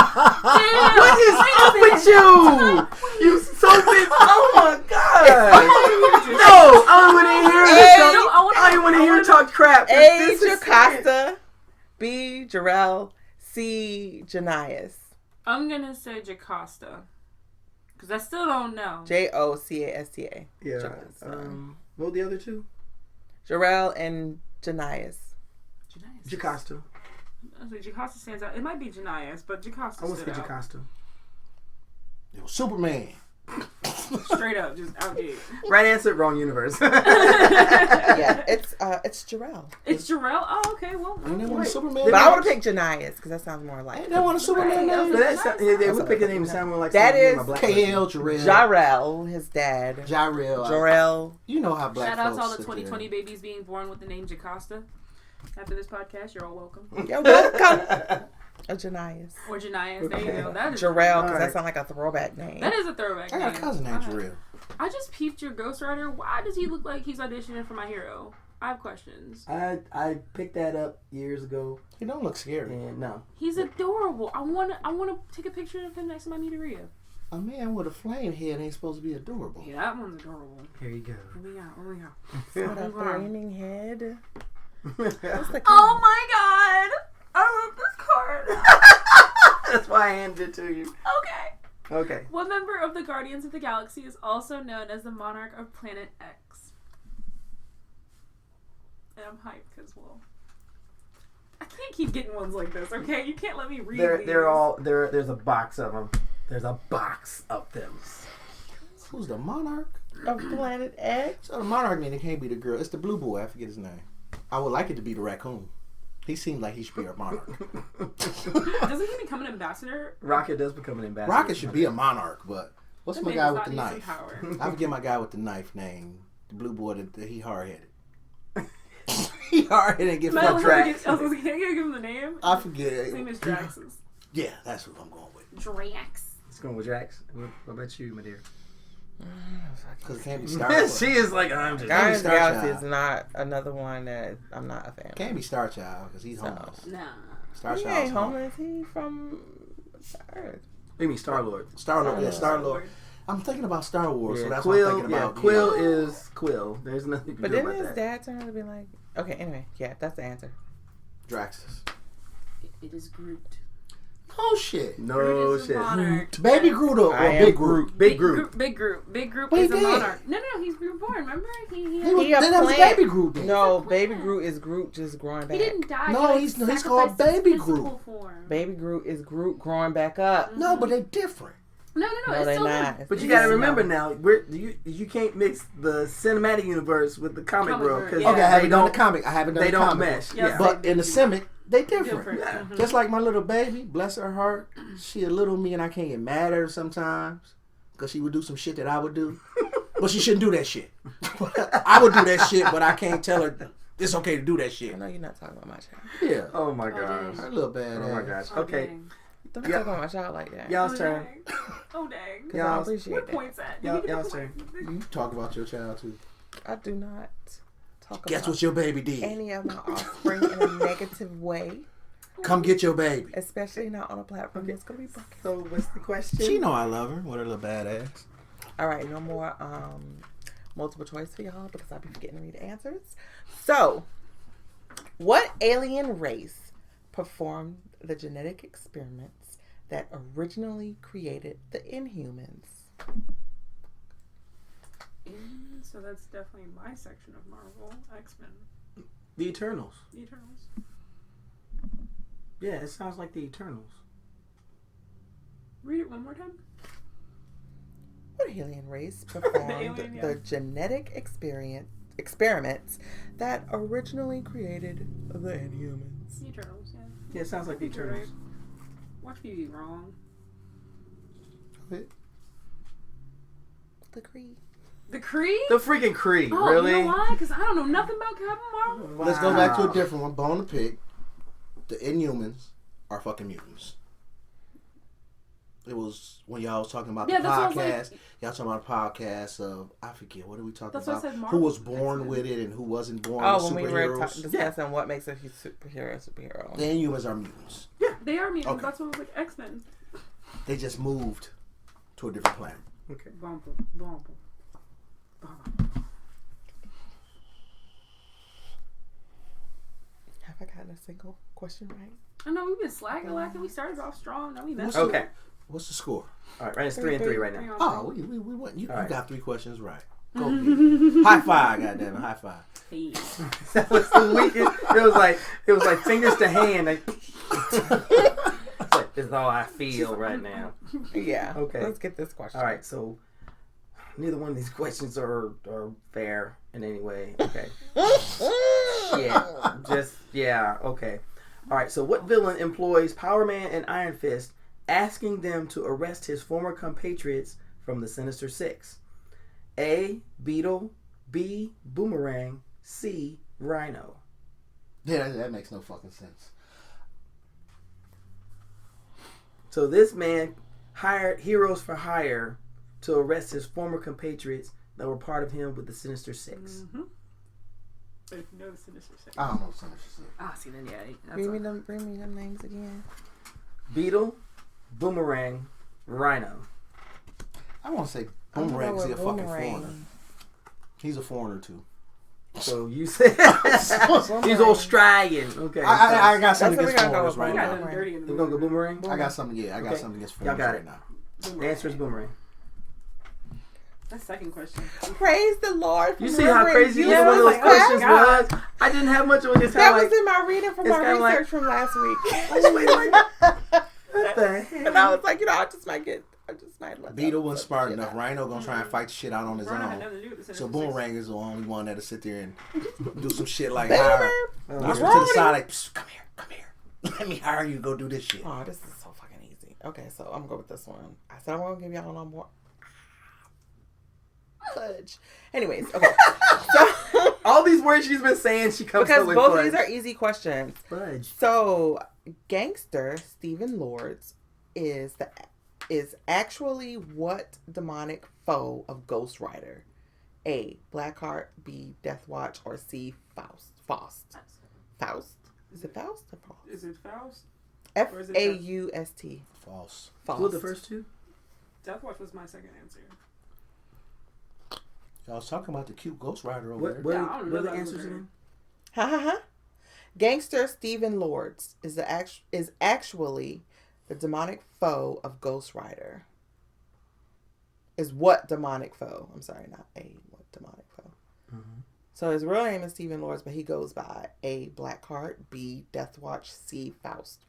What is up with you? You stupid! Oh my god! No, I don't want to hear this. I don't want to hear talk crap. A. This is Jocasta. B. Jarrell. C. Janias. I'm gonna say Jocasta. Because I still don't know. Jocasta. Yeah. What were the other two? Jarrell and Janias. Jocasta. Jocasta stands out. It might be Janias, but Jocasta. I want to say Jocasta. It was Superman. Straight up, just outgate. Right answer, wrong universe. Yeah, it's Jarrell. It's Jarrell? Oh, okay, well. And they want a Superman. But I want to pick Janias because that sounds more like. They want a Superman name. We pick a name that sounds more like that is KL Jarrell. Jarrell, his dad. Jarrell. You know how black Shout out folks to all the sit 2020 babies being born with the name Jocasta. After this podcast, you're all welcome. You're welcome. Janias. Or Janias. There you go. That is Jarrell, because that sounds like a throwback name. That is a throwback name. I got a cousin named Jarrell. I just peeped your ghostwriter. Why does he look like he's auditioning for My Hero? I have questions. I picked that up years ago. He don't look scary. And no. He's adorable. I wanna take a picture of him next time I meet Aria. A man with a flame head ain't supposed to be adorable. Yeah, that one's adorable. Here you go. Where we go? With a flaming head. Oh my god! I love this card. That's why I handed it to you. Okay. One member of the Guardians of the Galaxy is also known as the Monarch of Planet X. And I'm hyped because, well, I can't keep getting ones like this, okay? You can't let me read these. There's a box of them. There's a box of them. Who's the monarch? Of Planet X? So the monarch man, it can't be the girl. It's the blue boy. I forget his name. I would like it to be the raccoon. He seemed like he should be a monarch. Doesn't he become an ambassador? Rocket does become an ambassador. Rocket should be a monarch, but what's my guy with the knife? I forget my guy with the knife name. The blue boy that he hard headed. He hard headed and get fucked. Drax. Can I give him the name? I forget. His name is Draxus. Yeah, that's what I'm going with. Drax. It's going with Drax. What about you, my dear? Because it can't be Star Wars. She is like, I'm just. Guardians of the Galaxy is not another one that I'm not a fan of. Can't be Star Child because he's homeless. Nah. Star He Child's ain't homeless. He from Earth. What do you mean, Star-Lord? Star-Lord, yeah, Star-Lord. I'm thinking about Star Wars, so that's Quill, what I'm thinking about. Quill is Quill. There's nothing you can But do didn't about his that. dad turn out to be like... Okay, anyway. Yeah, that's the answer. Draxus. It is Groot. Oh, shit. No Groot is shit. the monarch. Baby Groot or Big Groot? Big Groot. Big Groot But is he a did. monarch. No, he's reborn. Remember? He That was Baby Groot then. No, Baby Groot is Groot just growing back. He didn't die. No, He, he's sacrificed called his Baby physical Groot. form. Baby Groot is Groot growing back up. No, but they're different. No, No, it's they still not. But you gotta remember now, you can't mix the cinematic universe with the comic world because Yeah. Okay, I haven't done the comic. I haven't done they the don't comic. mesh. Yes. Yeah. But in the Semic, they different. Yeah. Just like my little baby, bless her heart, she a little me and I can't get mad at her sometimes because she would do some shit that I would do. But she shouldn't do that shit. I would do that shit, but I can't tell her it's okay to do that I shit. know you're not talking about my child. Yeah. Oh my gosh. Her little bad Oh my ass. gosh. Okay. Dang. Don't Yeah. talk about my child like that. Y'all's turn. Dang. Oh dang. Because I Y'all- appreciate What that. points at? Y'all's turn. You talk about your child too. I do not talk Guess about what your baby did? any of my offspring in a negative way, Come get your baby. especially not on a platform that's going to be broken. So what's the question? She know I love her. What a little badass. All right, no more multiple choice for y'all because I'll be forgetting to read the answers. So, what alien race performed the genetic experiments that originally created the Inhumans? So that's definitely my section of Marvel. X-Men. The Eternals. The Eternals. Yeah, it sounds like the Eternals. Read it one more time. What alien race performed alien, yeah. the genetic experiments that originally created the Inhumans? The Eternals, yeah. Yeah, it sounds like the You're Eternals. right. Watch me be wrong. The Kree. The Kree? The freaking Kree, Oh, really? you know why? Because I don't know nothing about Captain Marvel. Wow. Let's go back to a different one. Bone to pick. The Inhumans are fucking mutants. It was when y'all was talking about Yeah, the that's what I was podcast. like- y'all talking about a podcast of I forget what are we talking That's what I about? said, Who Marvel. was born X-Men. with it and who wasn't born Oh, with when we were superheroes. discussing what makes a superhero. The Inhumans are mutants. They are mutants. Okay. That's what I was like. X-Men. They just moved to a different planet. Okay. Bumble. Bumble. Bumble. Have I gotten a single question right? I know we've been slacking. We started off strong. Now we messed up. Okay. What's the score? All right, it's 3-3 right now. Oh, we went. You right. got 3 questions right. Go ahead. High five, goddammit, high five. Hey. That was the weakest. It was like fingers to hand. Like, it's like, this is all I feel right now. Yeah. Okay. Let's get this question. All right, so neither one of these questions are fair in any way. Okay. Okay. All right, so what villain employs Power Man and Iron Fist, asking them to arrest his former compatriots from the Sinister Six? A. Beetle. B. Boomerang. C. Rhino. Yeah, that makes no fucking sense. So this man hired heroes for hire to arrest his former compatriots that were part of him with the Sinister Six. Mm-hmm. No Sinister Six. I don't know Sinister Six. See then, yeah. Bring me them names again. Beetle, Boomerang, Rhino. I want to say Boomerang because he's a fucking foreigner. He's a foreigner too. So you said he's Australian. Okay. I got something against foreigners right now. now. We're gonna go Boomerang. I got something. Yeah, I got something against foreigners got right it. now. The answer is Boomerang. That's second question. Praise the Lord. You see how crazy each one of those questions was? I didn't have much of it. That was in my reading from my research from last week. What the heck? And I was like, I just might let Beetle wasn't smart enough. Rhino gonna try and fight shit out on his Rhino had own. nothing to do with the So Sinister Boomerang is the only one that'll sit there and do some shit like Baby. hire. Whisper to the side like, come here. Let me hire you to go do this shit. Oh, this is so fucking easy. Okay, so I'm gonna go with this one. I said I won't give y'all no more. Fudge. Anyways, okay. So all these words she's been saying, she comes because up with both fudge. of these are easy questions. Fudge. So, gangster Stephen Lords is actually what demonic foe of Ghost Rider? A. Blackheart. B. Deathwatch. Or C. Faust. Faust. Is it Faust or Faust? Is it Faust? Faust. False. Faust. What were the first two? Deathwatch was my second answer. I was talking about the cute Ghost Rider over there. What I don't know are the that answers either. again? Ha. Gangster Stephen Lords is actually the demonic foe of Ghost Rider. Is what demonic foe? I'm sorry, not a what demonic foe. Mm-hmm. So his real name is Stephen Lords, but he goes by A. Blackheart, B. Deathwatch, C. Faust.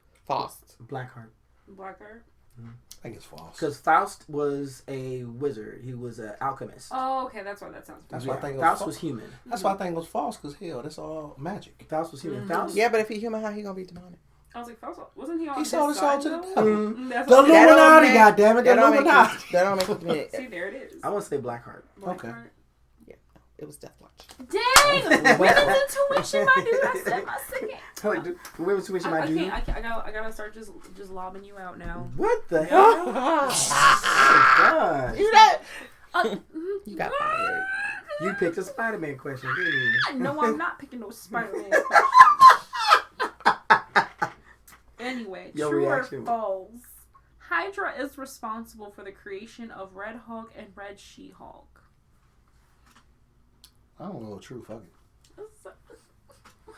Blackheart. Blackheart? I think it's false. Because Faust was a wizard. He was an alchemist. Oh, okay, that's why that sounds That's familiar. why I think Faust was human. That's why I think it was false, because hell, that's all magic. Faust was human. Mm-hmm. Faust. Yeah, but if he's human, how he gonna be demonic? I was like, Faust, wasn't he on He his sold his soul side, to the though? devil. That's The what- Illuminati, goddammit, the That don't make Illuminati. it- That don't make it commit. See, there it is. I want to say Blackheart. Okay. Blackheart. It was Deathwatch. Dang! Women's intuition, my dude. I said my second. Like, where's intuition, my dude? I gotta start just lobbing you out now. What the hell? Oh my God. You that? Uh, You got fired. You picked a Spider-Man question, didn't you? No, I'm not picking no Spider-Man. Anyway, Your true reaction. or false? Hydra is responsible for the creation of Red Hulk and Red She-Hulk. I don't know. True, fuck it.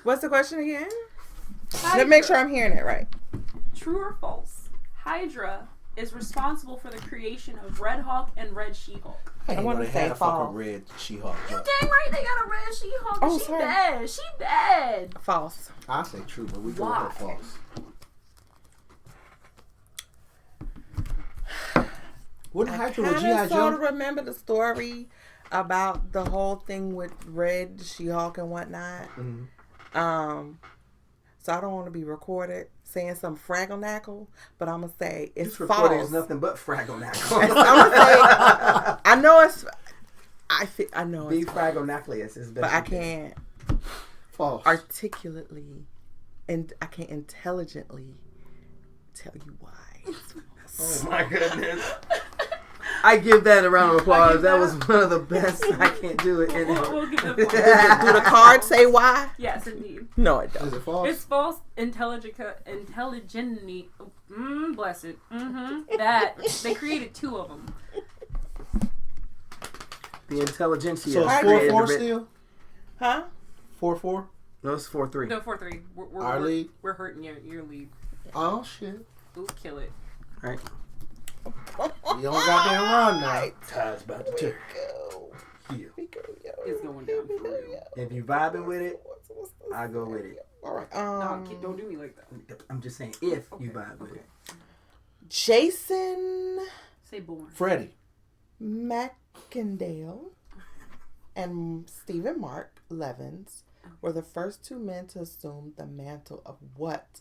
What's the question again? Hydra, Let me make sure I'm hearing it right. True or false? Hydra is responsible for the creation of Red Hulk and Red She-Hulk. I didn't wanna know they say had a false. fucking red She-Hulk. You dang right they got a Red She-Hulk. Oh, She sorry. bad. She bad. False. I say true, but we go with Why? her false. Wouldn't Hydra with I G.I. sort of Joe? remember the story about the whole thing with Red She-Hulk and whatnot. Mm-hmm. So I don't want to be recorded saying some fraggle-knackle, but I'm going to say it's This false. recording is nothing but Fraggle-Knackle. I'm going to say, I know it's, I know Big it's, Fraggle-Knackliest is but I can't False. articulately and I can't intelligently tell you why it's false. Oh my goodness. I give that a round of applause. That that- was one of the best. I can't do it. We'll give them Do the card say why? Yes, indeed. No, it Is doesn't. it false? It's false. Intelligently. Bless it. That they created two of them. The intelligentsia. So it's created 4-4 the still? Huh? 4-4? No, it's 4-3. No, 4-3. Our lead? We're hurting your lead. Oh shit! Ooh, kill it. All right. You don't goddamn run now. Tide's about to turn. Here we go, yo. It's going down for real. If you vibing with it, I go with it. All right. No, don't do me like that. I'm just saying, if you vibe with it. Jason Say born. Freddie. McIndale and Stephen Mark Levins were the first two men to assume the mantle of what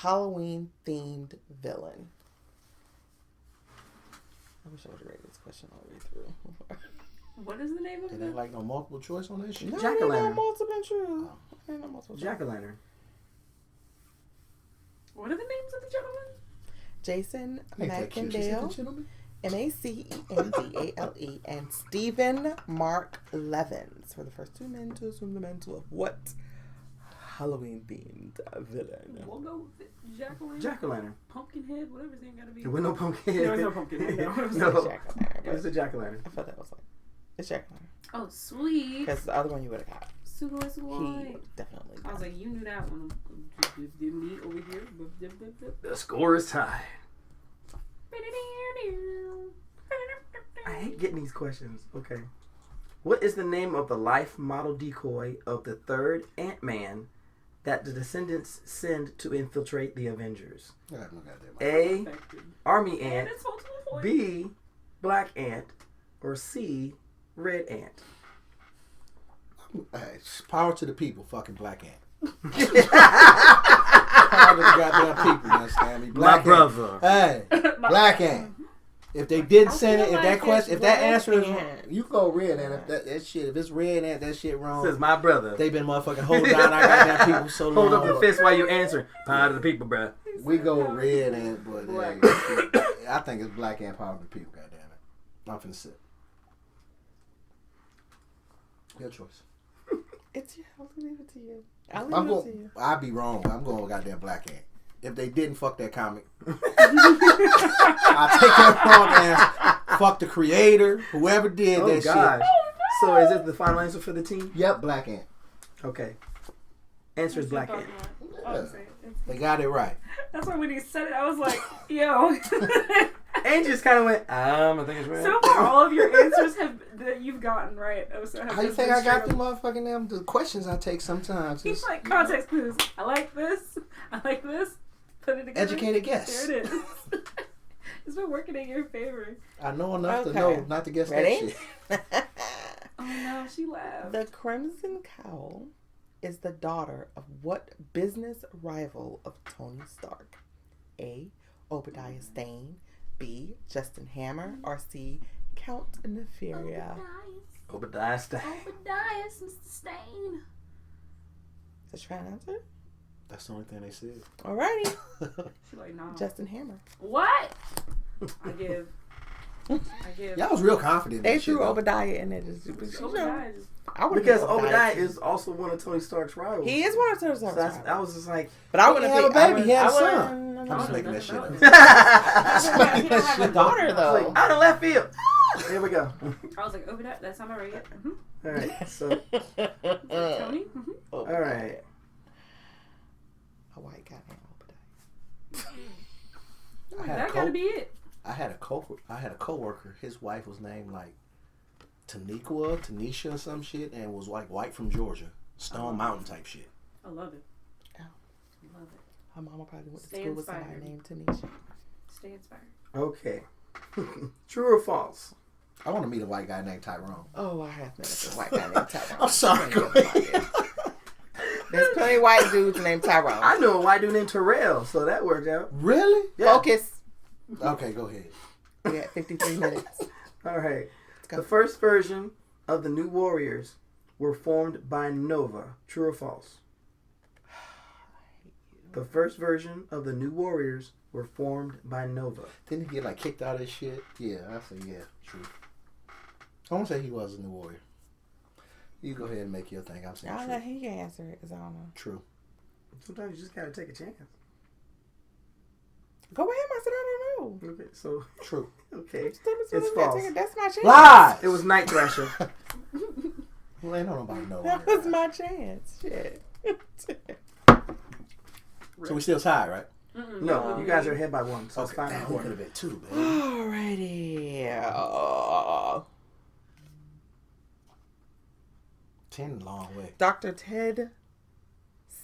Halloween-themed villain? I wish I would have read this question all the way through. What is the name of It it? ain't like no multiple choice on that shit. No, Jack-o'-lantern. no multiple choice. No multiple choice. Jack-o'-lantern. What are the names of the gentlemen? Jason Ain't that cute? She said McIndale, that shit on me? MacEndale, and Stephen Mark Levins were the first two men to assume the mantle of what Halloween-themed villain? We'll go with it. Jack-o'-lantern. Jack-o'-lantern. Pumpkinhead, whatever his name gotta be. There was no pumpkin. No, there's no pumpkinhead. No. No. Jack-o'-lantern. It's a jack-o'-lantern. I thought that was like it's Jack-o'-lantern Oh, sweet. because the other one you would have got. Sugoi He Sugoi. definitely. I was like, you knew that one. Did me over here. The score is tied. I hate getting these questions. Okay. What is the name of the life model decoy of the third Ant-Man that the Descendants send to infiltrate the Avengers? I have no goddamn A. idea. Army And Ant. it's multiple points. B. Black Ant. Or C. Red Ant. Hey, power to the people, fucking Black Ant. Power to the goddamn people, you understand me? Black Ant. brother. Hey, Black Ant. If they didn't send it, if that question, if that answer is wrong, you go red Ant. If that shit, if it's Red Ant, that shit wrong. This is my brother. They been motherfucking holding down our goddamn people so long. Hold up the fist while you answer. Power to the people, bruh. We go Red Ant, but I think it's Black Ant, power to the people. Goddamn it, I'm finna sit. Your choice. It's you. I'll leave it to you. I'll I'm leave it to going. you. I'll be wrong. I'm going with goddamn Black Ant. If they didn't fuck that comic, I'll take that wrong answer. Fuck the creator, whoever did Oh, that gosh. shit. So is it the final answer for the team? Yep, Black Ant. Okay. Answer is Black Ant. They got it right. That's why when he said it, I was like, yo. Angel just kind of went, I think it's red. So far, all of your answers that you've gotten right. How you think I got the motherfucking the questions I take sometimes? He's like, context clues. I like this. I like this. Put it together. Educated guess. There it is. It's been working in your favor. I know enough to Okay. know not to guess Ready? that shit. Oh no, she laughed. The Crimson Cowl is the daughter of what business rival of Tony Stark? A. Obadiah Stane, B. Justin Hammer, or C. Count Nefaria? Obadiah Stane. Obadiah, Mr. Stain. Is that your final answer? That's the only thing they said. Alrighty. She's like, no. Justin Hammer. What? I give. Y'all was real confident. in They that shit, threw though. Obadiah in there. Just, you know, Obadiah just- I would've Because picked Obadiah too. is also one of Tony Stark's rivals. He is one of Tony Stark's So rivals. I was just like, But I wouldn't He have a baby, he had a son. I'm I'm just I making don't that shit know up. nothing about He don't have a daughter though. out of left field. Here we go. I was like, Obadiah, that's not my right yet. Mm-hmm. All right. So, Tony? Mm-hmm. all right. A white guy named Obadiah. I had a That gotta be it. I had a coworker. His wife was named like Tanisha or some shit, and was like white from Georgia, Stone Mountain type shit. I love it. Oh. Love it. Her mama probably went to Stay school with somebody inspired. named Tanisha. Stay inspired. Okay. True or false? I want to meet a white guy named Tyrone. Oh, I have met a white guy named Tyrone. I'm sorry. Go ahead. There's plenty of white dudes named Tyrone. I know a white dude named Terrell, so that worked out. Really? Yeah. Focus. Okay, go ahead. We had 53 minutes. All right. go. The first version of the New Warriors were formed by Nova. True or false? The first version of the New Warriors were formed by Nova. Didn't he get like kicked out of his shit? Yeah, I say yeah, true. I won't say he was a new warrior. You go ahead and make your thing. I'm saying I don't true. know. He can answer it because I don't know. True. Sometimes you just gotta take a chance. Go ahead, I said I don't know. Okay, so True. okay, It's false. That's my chance. Lies. It was Night Thrasher. Well, ain't nobody know. That was my chance. Shit. So we still tied, right? No, you guys are ahead by one. So Okay, it's 5 we could have been 2, baby. Alrighty. 10 long way. Dr. Ted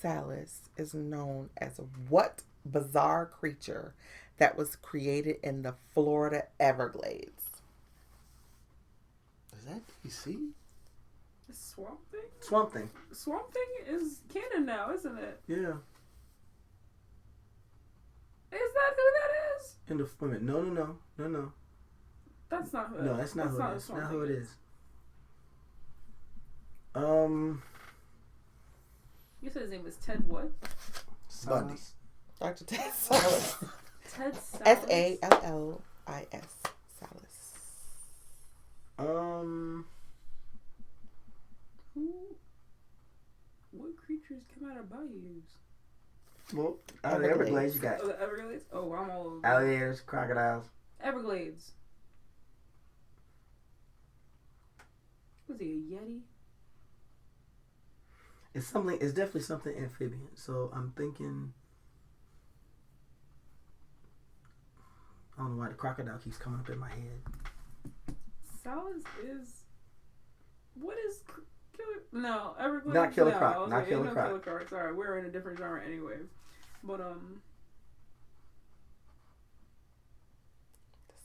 Sallis is known as what bizarre creature that was created in the Florida Everglades? Is that DC? The Swamp Thing? Swamp Thing. Swamp Thing is canon now, isn't it? Yeah. Is that who that is? In the women. No. That's not who. No, that's not who it is. Not who it is. You said his name was Ted what? Bundy. Dr. Ted Sallis. Ted Sallis. Sallis. Sallis. What creatures come out of bayous? Well, out of the Everglades, you got Oh, the Everglades? Oh, I'm all over. alligators, crocodiles. Everglades. Was he a Yeti? It's something. It's definitely something amphibian. So I'm thinking. I don't know why the crocodile keeps coming up in my head. Sallis is. What is killer? No, Everglades. Not Killer no, Croc. I was Not like, Killer no Croc. Killer Croc. Sorry, we're in a different genre anyway. But The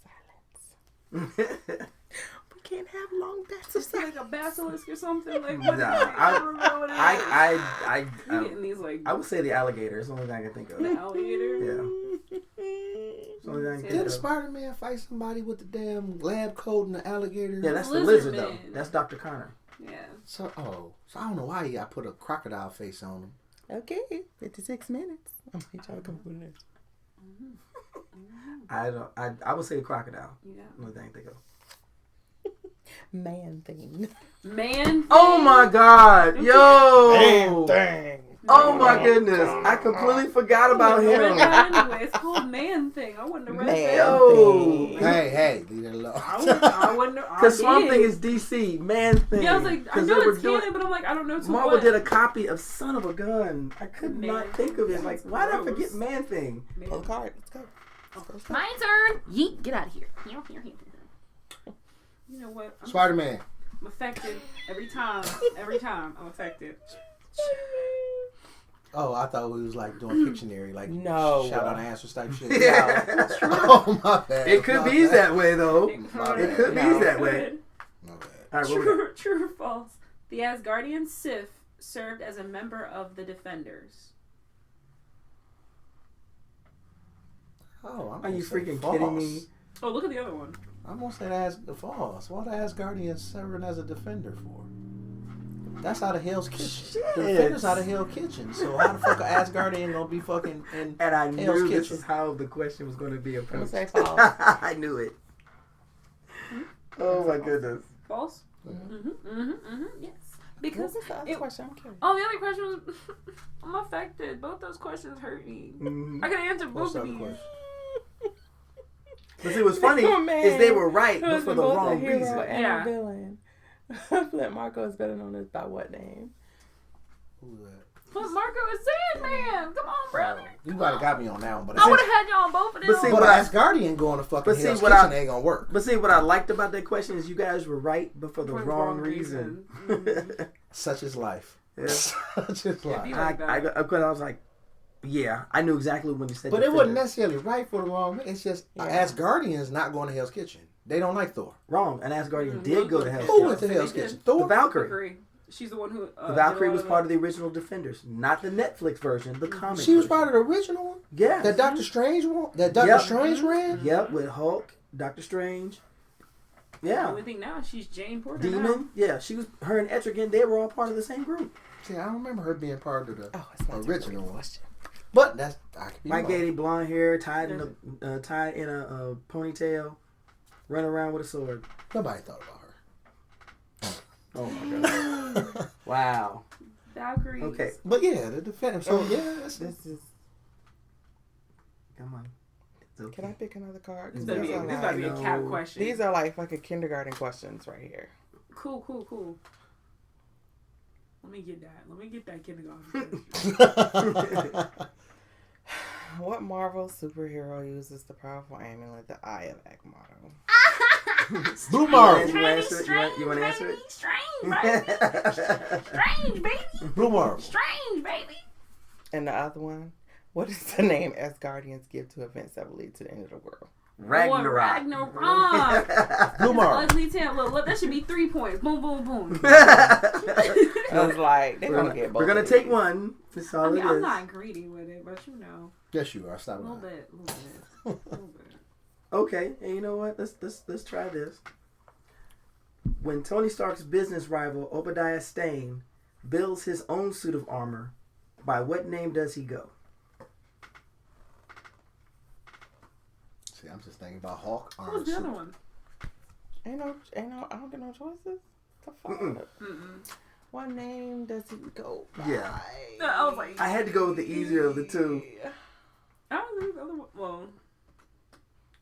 silence. We can't have long bets of it's like silence. a basilisk or something. Like Nah, what? I don't know what it is. You're getting these like I would say the alligator. It's the only thing I can think of. the alligator. Yeah. It's the only thing I can think Didn't of. Spider-Man fight somebody with the damn lab coat and the alligator? Yeah, that's the Lizard lizard though. man. That's Dr. Connor. Yeah. So I don't know why I put a crocodile face on him. Okay, 56 minutes. I'm going to try to come up with this. I would say the crocodile. Yeah. Only thing I can think of. Man thing. Man. Oh my God, yo! Dang. Oh my goodness, I completely forgot about I read him. that anyway. It's called Man Thing. I wouldn't have read Man that. Yo, thing. Hey, leave it alone. I wouldn't have. because Swamp Thing is DC, Man Thing. Yeah, I was like, I 'Cause know they were it's doing- canon, but I'm like, I don't know to Marvel what. did a copy of Son of a Gun. I could Man not think of it. Thing. Like, That's why did I gross. forget Man Thing? Pull a card. Let's go. My turn. Yeet, get out of here. You know what? Spider-Man. I'm affected every time. Every time I'm affected. Oh, I thought we was like doing Pictionary, like No. shout out answers type shit. Yeah. Oh my bad. It could be that way though. It It could be No. that way. My bad. All right, what we got? True or false? The Asgardian Sif served as a member of the Defenders. Oh, I'm Are you gonna say freaking false. kidding me? Oh, look at the other one. I'm gonna say that's the false. What the Asgardians serving as a defender for? That's out of Hell's Kitchen. Shit. The defender's out of Hell's Kitchen. So how the fuck a Asgardian gonna be fucking in And I Hell's knew this Kitchen? is how the question was going to be I'm going approached. to say false. I knew it. Oh my goodness. False? Yes. Because What was the other it- question? I'm curious. Oh, the other question was, I'm affected. Both those questions hurt me. Mhm. I can answer What's both the of other these. question? But see, what's funny Oh, man. is they were right, but Who's for the both wrong a hero reason. and Yeah. a villain. Flint Marco is better known as by what name? Who's that? But Marco is Sandman. Come on, brother. You might have got me on that one, but I would have had y'all on both of them. But see, but what I- Asgardian going to fucking but see, Hell's what Kitchen I- ain't gonna work. But see, what I liked about that question is you guys were right, but for the wrong reason. Mhm. Such is life. Yeah. Such is life. be I like that. was like, yeah, I knew exactly when you said But the it wasn't figure. necessarily right for the wrong. It's just Yeah. Asgardians not going to Hell's Kitchen. They don't like Thor. Wrong. An Asgardian did go to Hell's Who Kitchen. went to Hell's They did. Kitchen? The Thor. Valkyrie. Valkyrie. She's the one who. The Valkyrie was part of the original Defenders, not the Netflix version, the comic She was version. part of the original one. Yeah. That Doctor Strange one. That Doctor Yep. Strange ran. Yep, with Hulk, Doctor Strange. The Yeah. only thing now, she's Jane Porter. now. Demon. Yeah, she was, her and Etrigan, they were all part of the same group. See, I don't remember her being part of the Oh, it's not original a one. question. But that's I could be Mike wrong. Gady, blonde hair, tied in a ponytail, running around with a sword. Nobody thought about her. Oh my god! Wow. Valkyrie. Okay, But yeah, the defender. So yeah, that's This is. come on. It's okay. Can I pick another card? 'Cause This these are about to be a like- cap question. These are like fucking kindergarten questions right here. Cool. Let me get that. Let me get that kindergarten. What Marvel superhero uses the powerful amulet, the Eye of Agamotto? Blue Marvel. You want to answer it? Strange, baby. Strange, baby. Blue Marvel. Strange, baby. And the other one, what is the name Asgardians give to events that will lead to the end of the world? Ragnarok. Blue Marvel. Ugly tail. Look, that should be 3 points. Boom, boom, boom. I was like, they're going to get both. We're going to take one. That's all it is. I'm not greedy with it, but you know. Yes, you are. Stop A little lying. bit. Okay, and you know what? Let's try this. When Tony Stark's business rival Obadiah Stane builds his own suit of armor, by what name does he go? See, I'm just thinking about Hawk. What was the other one? Ain't no, I don't get no choices. The fuck? What name does he go by? Yeah. I was like, I had to go with the easier of the two. I don't know the other one. Well,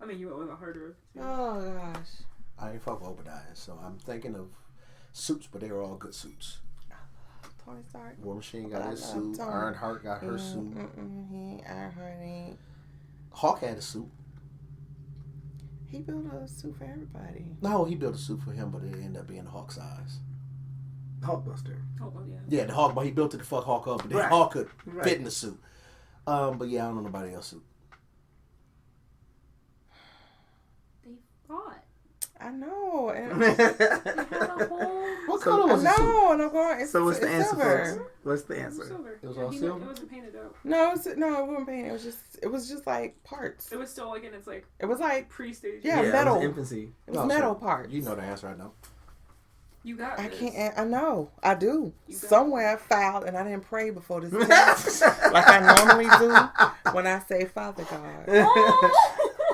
I mean, you went with a harder. Oh, gosh. I ain't fuck with Obadiah, so I'm thinking of suits, but they were all good suits. Tony Stark. War Machine got his suit. Ironheart got her suit. Ironheart ain't. Hawk had a suit. He built a suit for everybody. No, he built a suit for him, but it ended up being Hawk size. Hulkbuster. Oh, well, yeah. Yeah, the Hawk, but he built it to fuck Hawk up, but then Right. Hawk could Right. fit in the suit. But yeah, I don't know nobody else's suit. They fought. I know. And They had a whole. What color was the suit? no, and I'm going. So what's the it's answer, silver. folks? What's the answer? Silver. It was all It silver? wasn't painted up. No, it wasn't painted. It was just like parts. It was still like in its like It was like pre-stage. Yeah, it was metal. infancy. it was No, metal sir. parts. You know the answer, I know. You got I this. can't. I know. I do. You got Somewhere I filed and I didn't pray before this test, like I normally do when I say Father God.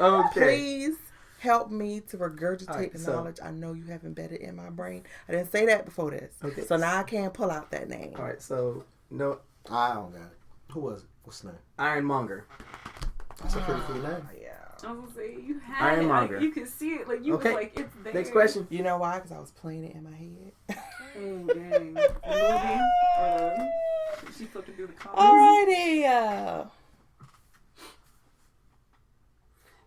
Oh! Okay. Please help me to regurgitate Alright, the so- knowledge I know you have embedded in my brain. I didn't say that before this. Okay. So now I can't pull out that name. All right, so no I don't got it. Who was it? What's the name? Ironmonger. That's a pretty cool name. Yeah. I was gonna say you had it. Ironmonger. Like, you could see it. Like you Okay. was like it's there. Next question. You know why? Because I was playing it in my head. Oh dang! The movie. She flipped it through the comments. Alrighty.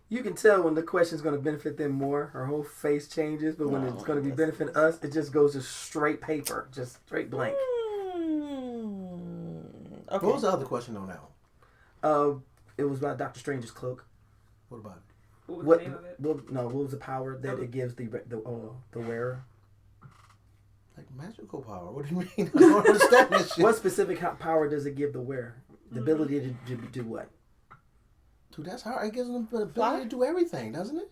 You can tell when the question's going to benefit them more. Her whole face changes, but when it's going to be benefit us, it just goes to straight paper, just straight blank. Okay. What was the other question on that one? It was about Doctor Strange's cloak. What about it? What was What? the name of it? What was the power that it gives the wearer? Like magical power. What do you mean? I don't understand that shit. What specific power does it give the wearer? The ability to do what? Dude, that's hard. It gives them the ability to do everything, doesn't it?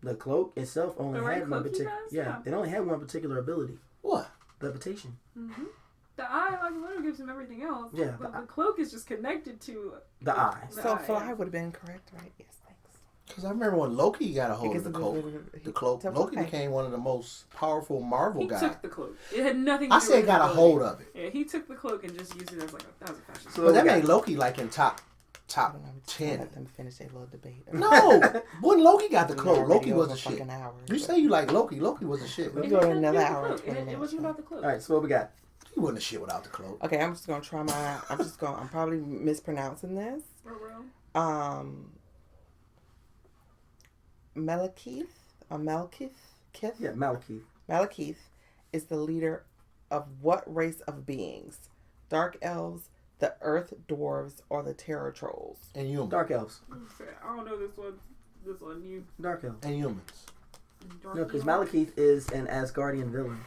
The cloak itself only The had red one cloak he particular. does? Yeah, Yeah. it only had one particular ability. What? Levitation. The eye, like, literally gives him everything else. Yeah, But the cloak is just connected to The eye. So Fly would have been correct, right? Yes, thanks. Because I remember when Loki got a hold of the cloak. He The cloak. took- Loki okay. became one of the most powerful Marvel He guys. took the cloak. It had nothing to I do said with got a his hold ability. of it. Yeah, he took the cloak and just used it as like that was a fashion. So But that we got- made Loki like in top I'm just gonna 10. let them finish their little debate. No, when Loki got the We're cloak, already Loki was over the shit. fucking hour, You but- say you like Loki. Loki was the shit. We'll It go to had another nothing to do hour with and the 20 cloak. It wasn't minutes. about the cloak. All right, so what we got? He wasn't the shit without the cloak. Okay, I'm just gonna try my. I'm probably mispronouncing this. Malekith or Malekith? Yeah, Malekith. Malekith is the leader of what race of beings? Dark elves, the earth dwarves, or the terror trolls? And humans. Dark elves. I don't know this one. This one you. Dark elves. And humans. No, because Malekith is an Asgardian villain.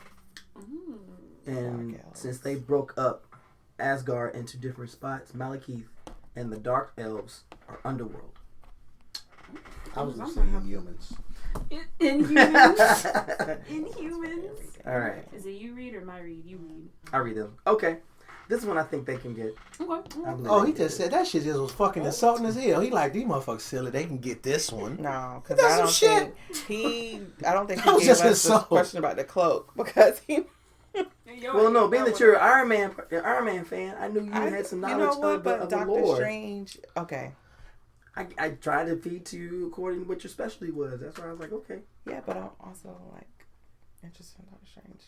And Dark elves. since they broke up Asgard into different spots, Malekith and the Dark Elves are underworld. I was going to say humans. Inhumans. Inhumans. All right, Is it you read or my read? You read. I read them. Okay, this one I think they can get. Okay. I believe Oh, they he can just get said that shit just was fucking insulting as hell. He like, these motherfuckers silly. They can get this one. No, because That's I don't some think I don't think That he was gave just us this insult. question about the cloak because he. it. Well, no, being that you're an Iron Man fan, I knew you had some knowledge You know what? of But the Doctor Lord. Strange. Okay. I tried to feed to you according to what your specialty was. That's why I was like, okay. Yeah, but I'm also like interested in Doctor Strange.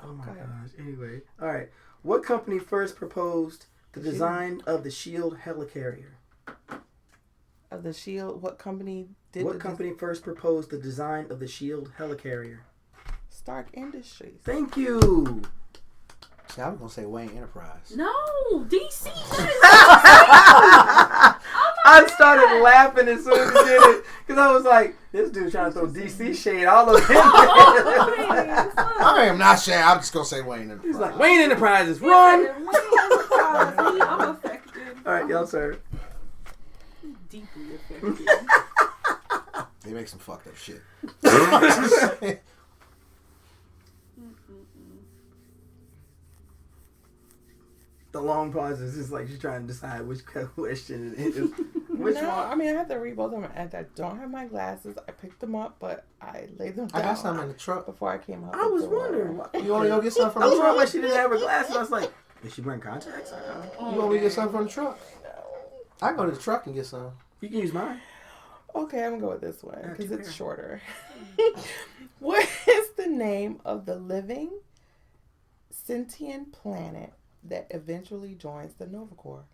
Oh my Go ahead. gosh. Anyway, all right. What company first proposed The design of the Shield helicarrier. Of the Shield, what company first proposed the design of the Shield helicarrier? Stark Industries. Thank you. See, I was gonna say Wayne Enterprise. No, DC. I started laughing as soon as he did it because I was like, "This dude's trying to throw DC shade all over him." I am not saying. I'm just gonna say Wayne Enterprise. He's like, "Wayne Enterprises, run!" I'm affected. All right, y'all, sir. Deeply affected. They make some fucked up shit. The long pauses is like she's trying to decide which question it is. Which no, one? I mean I have to read both of them, and I don't have my glasses. I picked them up, but I laid them down. I got some in the truck before I came out. I was wondering. You want to go get some from I the was wondering why truck? she didn't have her glasses. I was like, "Is she wearing contacts?" You want me to get some from the truck? I go to the truck and get some. You can use mine. Okay, I'm gonna go with this one That's because it's fair. shorter. What is the name of the living sentient planet that eventually joins the Nova Corps?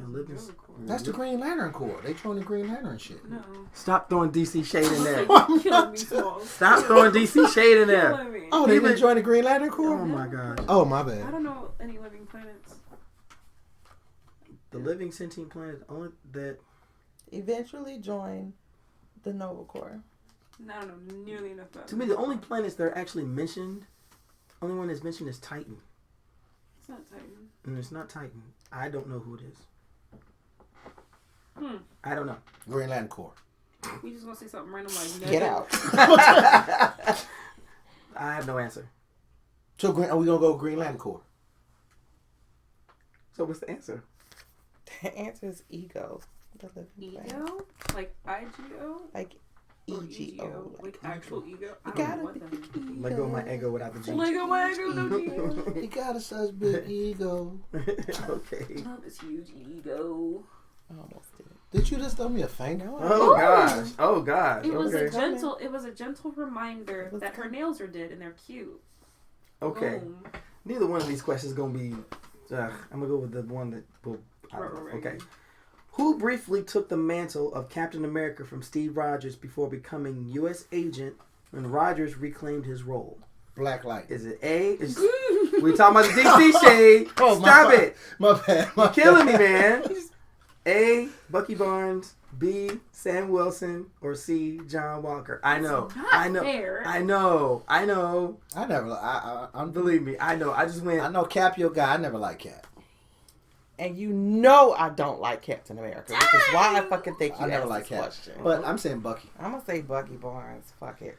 living. That's the Green Lantern Corps. They throwing the Green Lantern shit. No. Stop throwing DC shade in there. You're killing me, Smalls. Stop throwing DC shade in there. Killing me. Oh, they didn't join the Green Lantern Corps? Oh my gosh. Oh, my I bad. don't know any living planets. The living sentient planet only that Eventually join the Nova Corps. I don't know nearly enough about to me the only planets that are actually mentioned, only one that's mentioned is Titan. It's not Titan. And it's not Titan. I don't know who it is. Hmm. I don't know. Green Lantern Corps. We just gonna say something random like Get Nebula. out. I have no answer. So are we gonna go Green Lantern Corps? So what's the answer? The answer is Ego. The living planet. Ego? Like IGO? Like Or EGO. Like actual ego? I You don't know gotta what that means. Let go of my ego without the G. Lego my ego, no ego. He got a such big ego. Okay. Love this huge ego. I almost did it. Did you just throw me a finger? No, Oh gosh. Oh gosh. It was Okay. it was a gentle reminder was that her nails are did and they're cute. Okay. Boom. Neither one of these questions is gonna be. I'm gonna go with the one that will. I don't know. Right. Okay. Who briefly took the mantle of Captain America from Steve Rogers before becoming U.S. agent when Rogers reclaimed his role? Black light. Is it A? We talking about the DC shade. Oh, Stop my it. My bad. You're killing me, man. A. Bucky Barnes. B. Sam Wilson. Or C. John Walker. I know. Not I know. fair. I know. I never. I'm. Believe me. I know. I just went. I know Cap your guy. I never liked Cap. And you know I don't like Captain America, which is why I fucking think you I never asked liked this Cap. question. But I'm saying Bucky. I'm gonna say Bucky Barnes. Fuck it.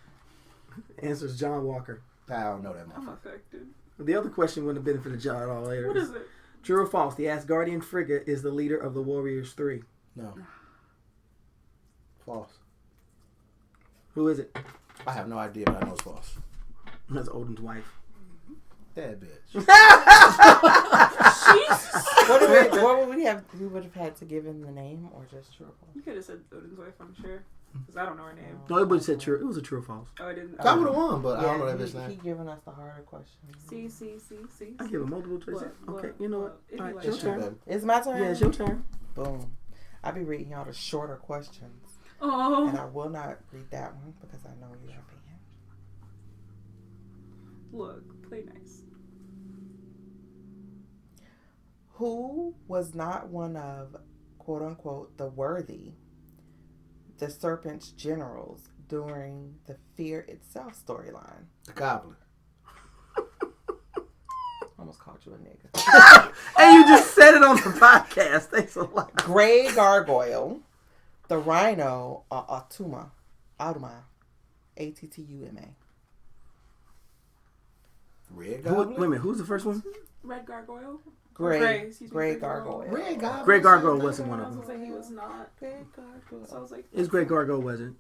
Answer's John Walker. I don't know that I'm motherfucker. affected. The other question wouldn't have benefited John at all later. What is it? True or false? The Asgardian frigate is the leader of the Warriors 3. No. False. Who is it? I have no idea, but I know it's false. That's Odin's wife. That bitch. What would we have? We would have had to give him the name or just true or false? You could have said Odin's wife, I'm sure. Because I don't know her name. No, everybody said true. It was a true or false. Oh, I didn't. I would have won, but I Yeah, don't know that bitch he name. giving us the harder questions. See. I give it multiple choices. Okay, you know what? It'd All be right, like your It's too turn. bad. It's my turn. Yeah, it's your turn. Boom. I'll be reading y'all the shorter questions, and Oh. I will not read that one because I know you're being. Look, play nice. Who was not one of, quote unquote, the worthy, the Serpent's generals during the Fear Itself storyline? The Goblin. Almost called you a nigga. Hey, you just said it on the podcast. Thanks a lot. Grey Gargoyle, the Rhino, or Attuma. Attuma. Attuma. Red Wait a Goblin. minute, who's the first one? Red Gargoyle? Grey Excuse me, Grey Gargoyle. Gargoyle. Red Goblin. Grey Gargoyle I wasn't one of was them. gonna say he was not. Grey Gargoyle. So I was like, It's Grey Gargoyle wasn't.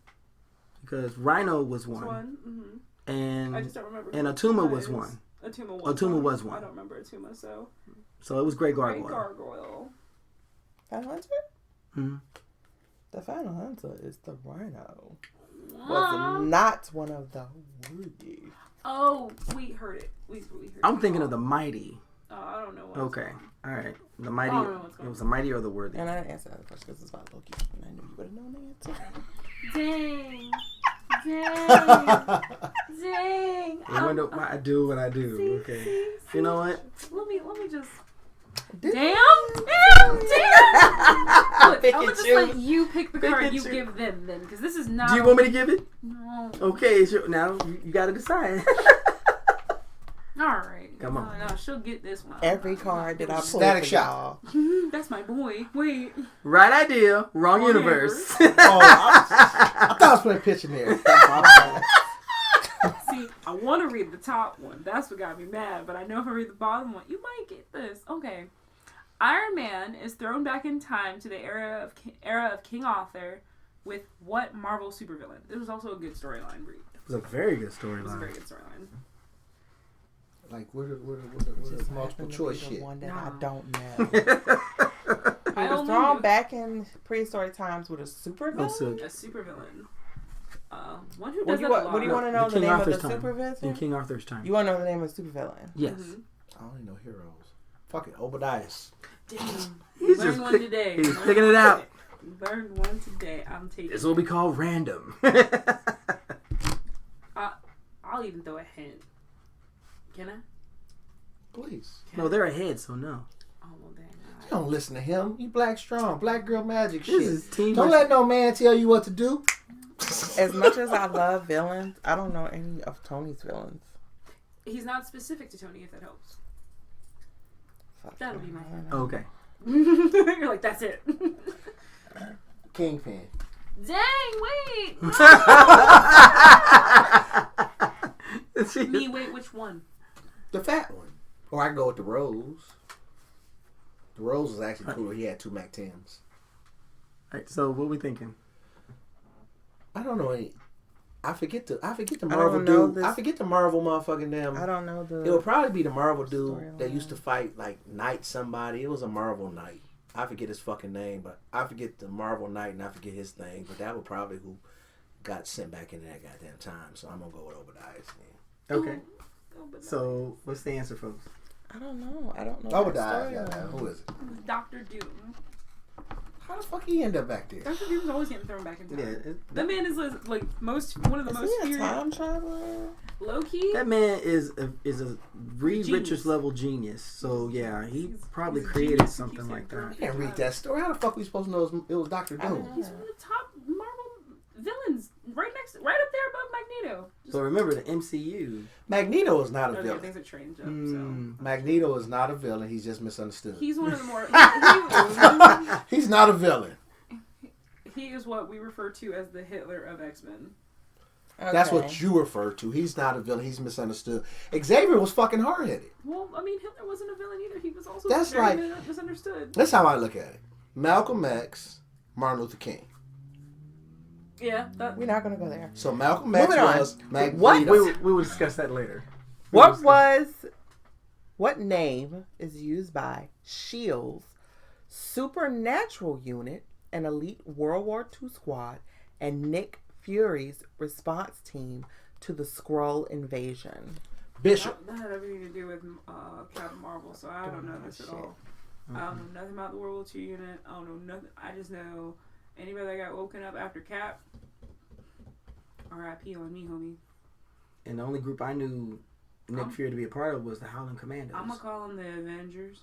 Because Rhino was one. Mm-hmm. I And just don't remember. and who Attuma that was is. one. Attuma was one. I don't remember Attuma, so. So it was Grey Grey Gargoyle. Gargoyle. Final Hunter? Hmm. The Final Hunter is the Rhino. Ah. Was not one of the worthy. Oh, we heard it. We heard I'm it. thinking of the Mighty. Oh, I don't know what Okay. All right. The Mighty. I don't know what's going It was the Mighty or the Worthy. And I didn't answer that question because it's about Loki. And I knew you would have known the answer. Dang. Dang. I wonder why I do what I do. Okay. See, You know what? Let me just. Damn. Damn. Look, Pick I'm and just choose. let you pick the Pick card and you choose. give them then, because this is not. Do you want me to give it? No. Okay. It's your, now you got to decide. All right. Come on. No, she'll get this one. Every card that I pull Static for Shock. y'all. That's my boy. Wait. Right idea. Wrong Wrong universe. Oh, I thought I was putting a picture there. See, I want to read the top one. That's what got me mad. But I know if I read the bottom one, you might get this. Okay. Iron Man is thrown back in time to the era of King Arthur with what Marvel supervillain? This was also a good storyline read. It was a very good It was a storyline. very good storyline. Like, what are multiple choice The shit? one that No. I don't know. I He was only thrown knew back in prehistoric times with a super villain. Also, a supervillain. One who What does do you that a want? What do you lot. want to know? The King name of Arthur's the time. super In villain? King Arthur's time. You want to know the name of the super villain? Yes. Mhm. I only know heroes. Fuck it, Obadiah's. Damn. He's Learned just one pick- today. he's picking it out. Learned one today. I'm taking This is what we call random. I'll even throw a hint. Can I? Please. No, they're ahead, so no. Oh, well, dang. You don't listen to him. You black strong. Black girl magic This shit. is team. Don't let no man tell you what to do. As much as I love villains, I don't know any of Tony's villains. He's not specific to Tony, if that helps. Fuck That'll you. be my I don't hint. know. Okay. You're like, that's it. Kingpin. Dang, wait. Me, wait, which one? The fat one. Or I can go with the Rose. The Rose was actually cooler. He had two Mac 10s. Alright, so what we thinking? I don't know any. I forget the don't Marvel know dude. this- I forget the Marvel motherfucking damn. I don't know It would the. probably be the Marvel dude that storyline. used to fight like Knight somebody. It was a Marvel Knight. I forget his fucking name, but I forget the Marvel Knight and I forget his thing. But that was probably who got sent back in that goddamn time. So I'm gonna go with Obadiah's name. Okay. Oh, but So what's the answer, folks? I don't know. I don't know. Obadiah. that Yeah, storyline. who is it? Dr. Doom. How the fuck he end up back there? Dr. Doom's always getting thrown back in time. Yeah, That man is like one of the Is most he a feared. time traveler? Low key. that man is a Reed Genius. Richards level genius. So yeah, he He's- probably he's a created genius. something He's like a that. I can't read that story. How the fuck we supposed to know it was Dr. I don't Doom? know. He's one of the top Marvel villains, right up there above Magneto. So remember the MCU. Magneto is not a Okay, villain. things are changed up. Magneto is not a villain. He's just misunderstood. So he's one of the more. He's not a villain. He is what we refer to as the Hitler of X-Men. Okay. That's what you refer to. He's not a villain. He's misunderstood. Xavier was fucking hard-headed. Well, I mean, Hitler wasn't a villain either. He was also That's very like- misunderstood. That's how I look at it. Malcolm X, Martin Luther King. Yeah, that. We're not gonna go there. So Malcolm X Moving on. was Magneto. What? We will discuss that later. What name is used by S.H.I.E.L.D.'s supernatural unit, an elite World War II squad, and Nick Fury's response team to the Skrull invasion? Bishop. That had everything to do with Captain Marvel, so I don't know this at all. I don't know nothing about the World War II unit. I don't know nothing. I just know anybody that got woken up after Cap. R.I.P. on me, homie. And the only group I knew Nick Fury to be a part of was the Howling Commandos. I'm gonna call them the Avengers.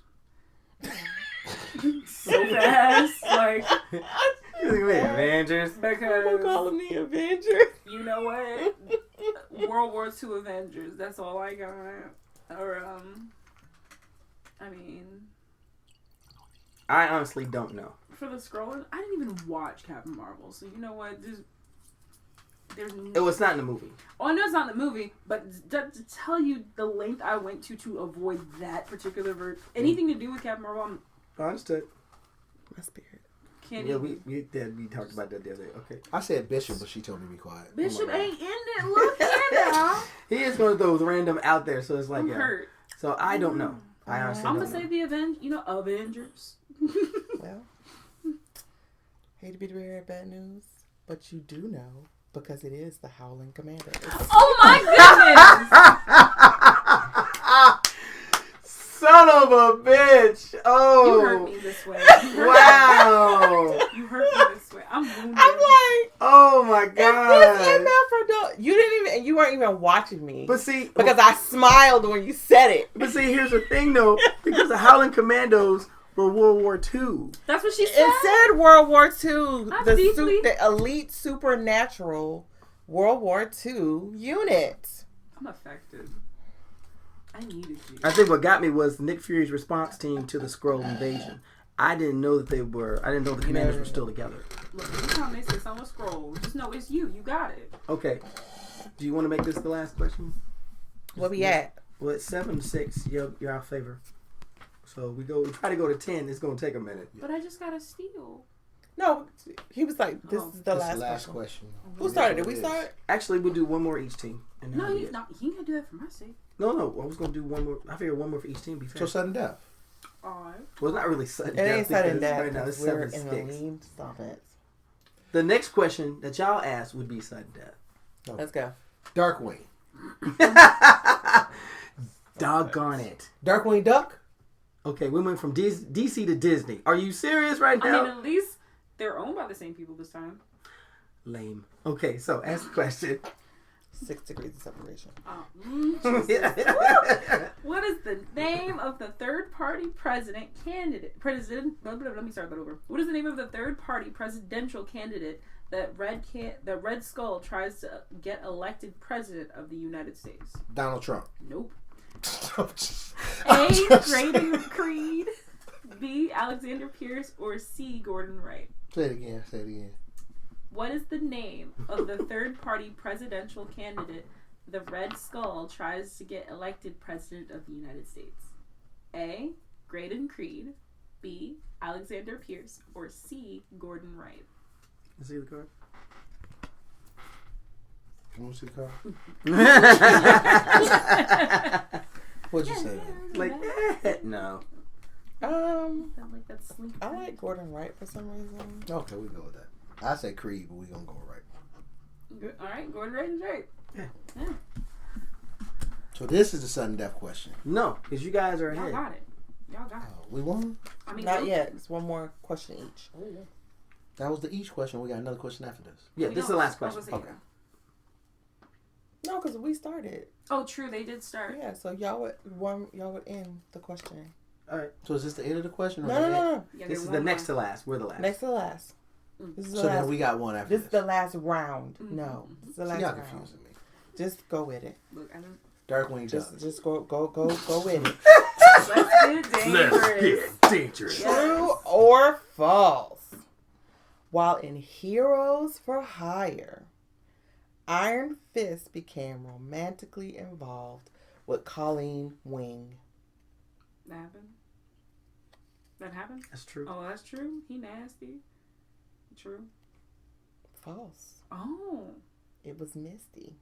So fast, like Avengers. because them the Avengers. you know what? World War II Avengers. That's all I got. Or I mean, I honestly don't know. for the scrolling, I didn't even watch Captain Marvel. So you know what? There's It was not in the movie. Oh, I know it's not in the movie, but to tell you the length I went to avoid that particular anything to do with Captain Marvel, I understood. My spirit. can't Yeah, even. we talked about that the other day. Okay. I said Bishop, but she told me to be quiet. Bishop Oh my God. ain't in it. Look here now. He is one of those random out there, so it's like I'm yeah. hurt. So I don't know. I honestly I'm don't gonna say know. the Avengers. Well, hate to be the bearer of bad news, but you do know Because it is the Howling Commandos. Oh my goodness! Son of a bitch! Oh, You hurt me this way. Wow! You hurt me this way. I'm wounded. I'm like, Oh my is this god! enough for you didn't even, you weren't even watching me. But see, Because I smiled when you said it. But see, here's the thing though, because the Howling Commandos were World War II. That's what she said. It said World War II, I'm the deeply- elite supernatural World War II unit. I'm affected. I needed you. I think what got me was Nick Fury's response team to the Skrull invasion. I didn't know that the Commanders were still together. Look, every time they say someone scroll, just know it's you. You got it. Okay. Do you want to make this the last question? Where we at? Well, it's 7-6. You're out of favor. So we try to go to 10. It's going to take a minute. But I just got to steal. No, he was like, this is the This last question. question. Who started? Did we start? Actually, we'll do one more each team. And No, that'll be you it. can't do that for my sake. No. I was going to do one more. I figured one more for each team. Be fair. So sudden death. Alright. Well, it's not really sudden It death. ain't sudden because death. Right now, it's We're in the 7-6. lean. Stop it. The next question that y'all asked would be sudden death. Let's go. Darkwing. Doggone it. Darkwing Duck. Okay, we went from DC to Disney. Are you serious right I now? mean, at least they're owned by the same people this time. Lame. Okay, so ask the question. 6 degrees of separation. Oh, what is the name of the third-party president candidate? Let me start that over. What is the name of the third-party presidential candidate that Red Skull tries to get elected president of the United States? Donald Trump. Nope. A. Graydon Creed, B. Alexander Pierce, or C. Gordon Wright? Say it again. What is the name of the third-party presidential candidate the Red Skull tries to get elected president of the United States? A. Graydon Creed, B. Alexander Pierce, or C. Gordon Wright? See the card? Can we see the card? What'd you say? Like, no. Like that sleep. I like Gordon Wright for some reason. Okay, we go with that. I say Creed, but we gonna go right. All right, Gordon Wright is right. Yeah. So this is the sudden death question. No, because you guys are Y'all ahead. got it. We won? I mean, Not yet. It's one more question each. That was the each question. We got another question after this. Yeah, this is the last question. Okay. No, because we started. Oh, true. They did start. Yeah, so y'all would end the question. All right. So is this the end of the question? Or No. Yeah, This is the next to last. We're the last. Next to the last. This is the So last. then we got one after This this. is the last round. No, this is the last Y'all round. confusing me. Just go with it. Look, I don't. Darkwing Duck. Just go with it. Let's get dangerous. Dangerous. True or false? While in Heroes for Hire, Iron Fist became romantically involved with Colleen Wing. That happened? That happened? That's true. Oh, that's true? He nasty. True. False. Oh. It was Misty.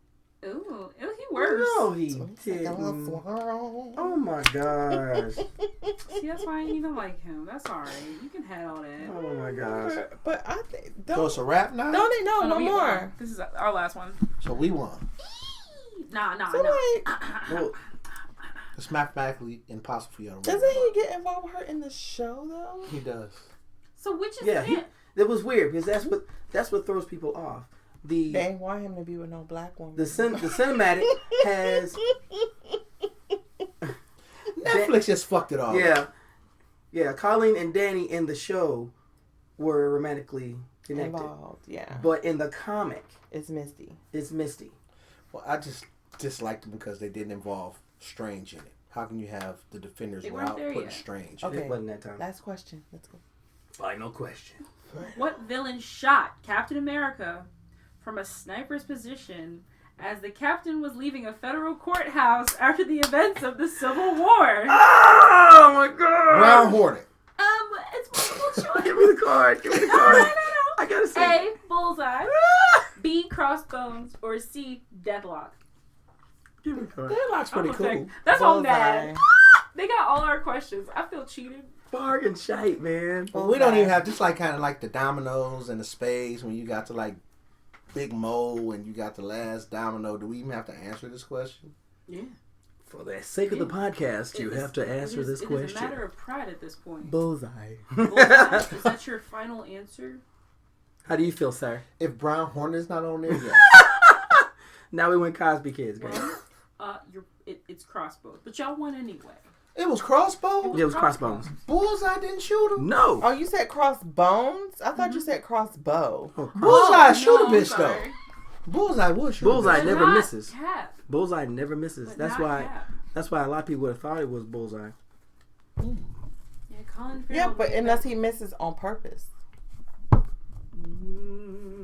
Ooh. He worse. No, he Like a didn't. little swirl. Oh my gosh. See, that's why I didn't even like him. That's alright. You can have all that. Oh my gosh. But I think So it's a wrap now? don't they know Oh, no, one we more? won. This is our last one. So we won. Nah. Well, It's mathematically impossible for you to win. Doesn't he get involved with her in the show though? He does. So which is yeah, it? it was weird because that's what throws people off. They ain't want him to be with no black woman. The cinematic has Netflix just fucked it all. yeah. Colleen and Danny in the show were romantically connected, involved, yeah. but in the comic, It's Misty. it's Misty. Well, I just disliked it because they didn't involve Strange in it. How can you have the Defenders They weren't without there putting yet. Strange? Okay. It wasn't that time. Last question. Let's go. Final question. What villain shot Captain America from a sniper's position as the captain was leaving a federal courthouse after the events of the Civil War? Oh my god! Brown Hornet. It's multiple choice. Give me the card. Give me the card. I gotta say. A. Bullseye. B. Crossbones. Or C. Deathlock. Give me the card. Deadlock's pretty cool. That's all Bullseye. bad. They got all our questions. I feel cheated. Bargain shite, man. But we don't even have just like kind of like the dominoes and the spades when you got to like Big Mo and you got the last domino, do we even have to answer this question? Yeah. For the sake of the podcast, you have to answer this question. It's a matter of pride at this point. Bullseye. Is that your final answer? How do you feel, sir? If Brown Hornet's not on there, yes. Now we went Cosby Kids, guys. Well, it's crossbows, but y'all won anyway. It was crossbow? Yeah, it was crossbones. Bullseye didn't shoot him? No. Oh, you said crossbones? I thought you said crossbow. Oh, Bullseye shoot a I'm bitch, sorry. though. Bullseye would shoot Bullseye a bitch. never Not misses. Cap. Bullseye never misses. But That's not why. Cap. That's why a lot of people would have thought it was Bullseye. Yeah, Colin Farrell. Yeah, but made unless that- he misses on purpose.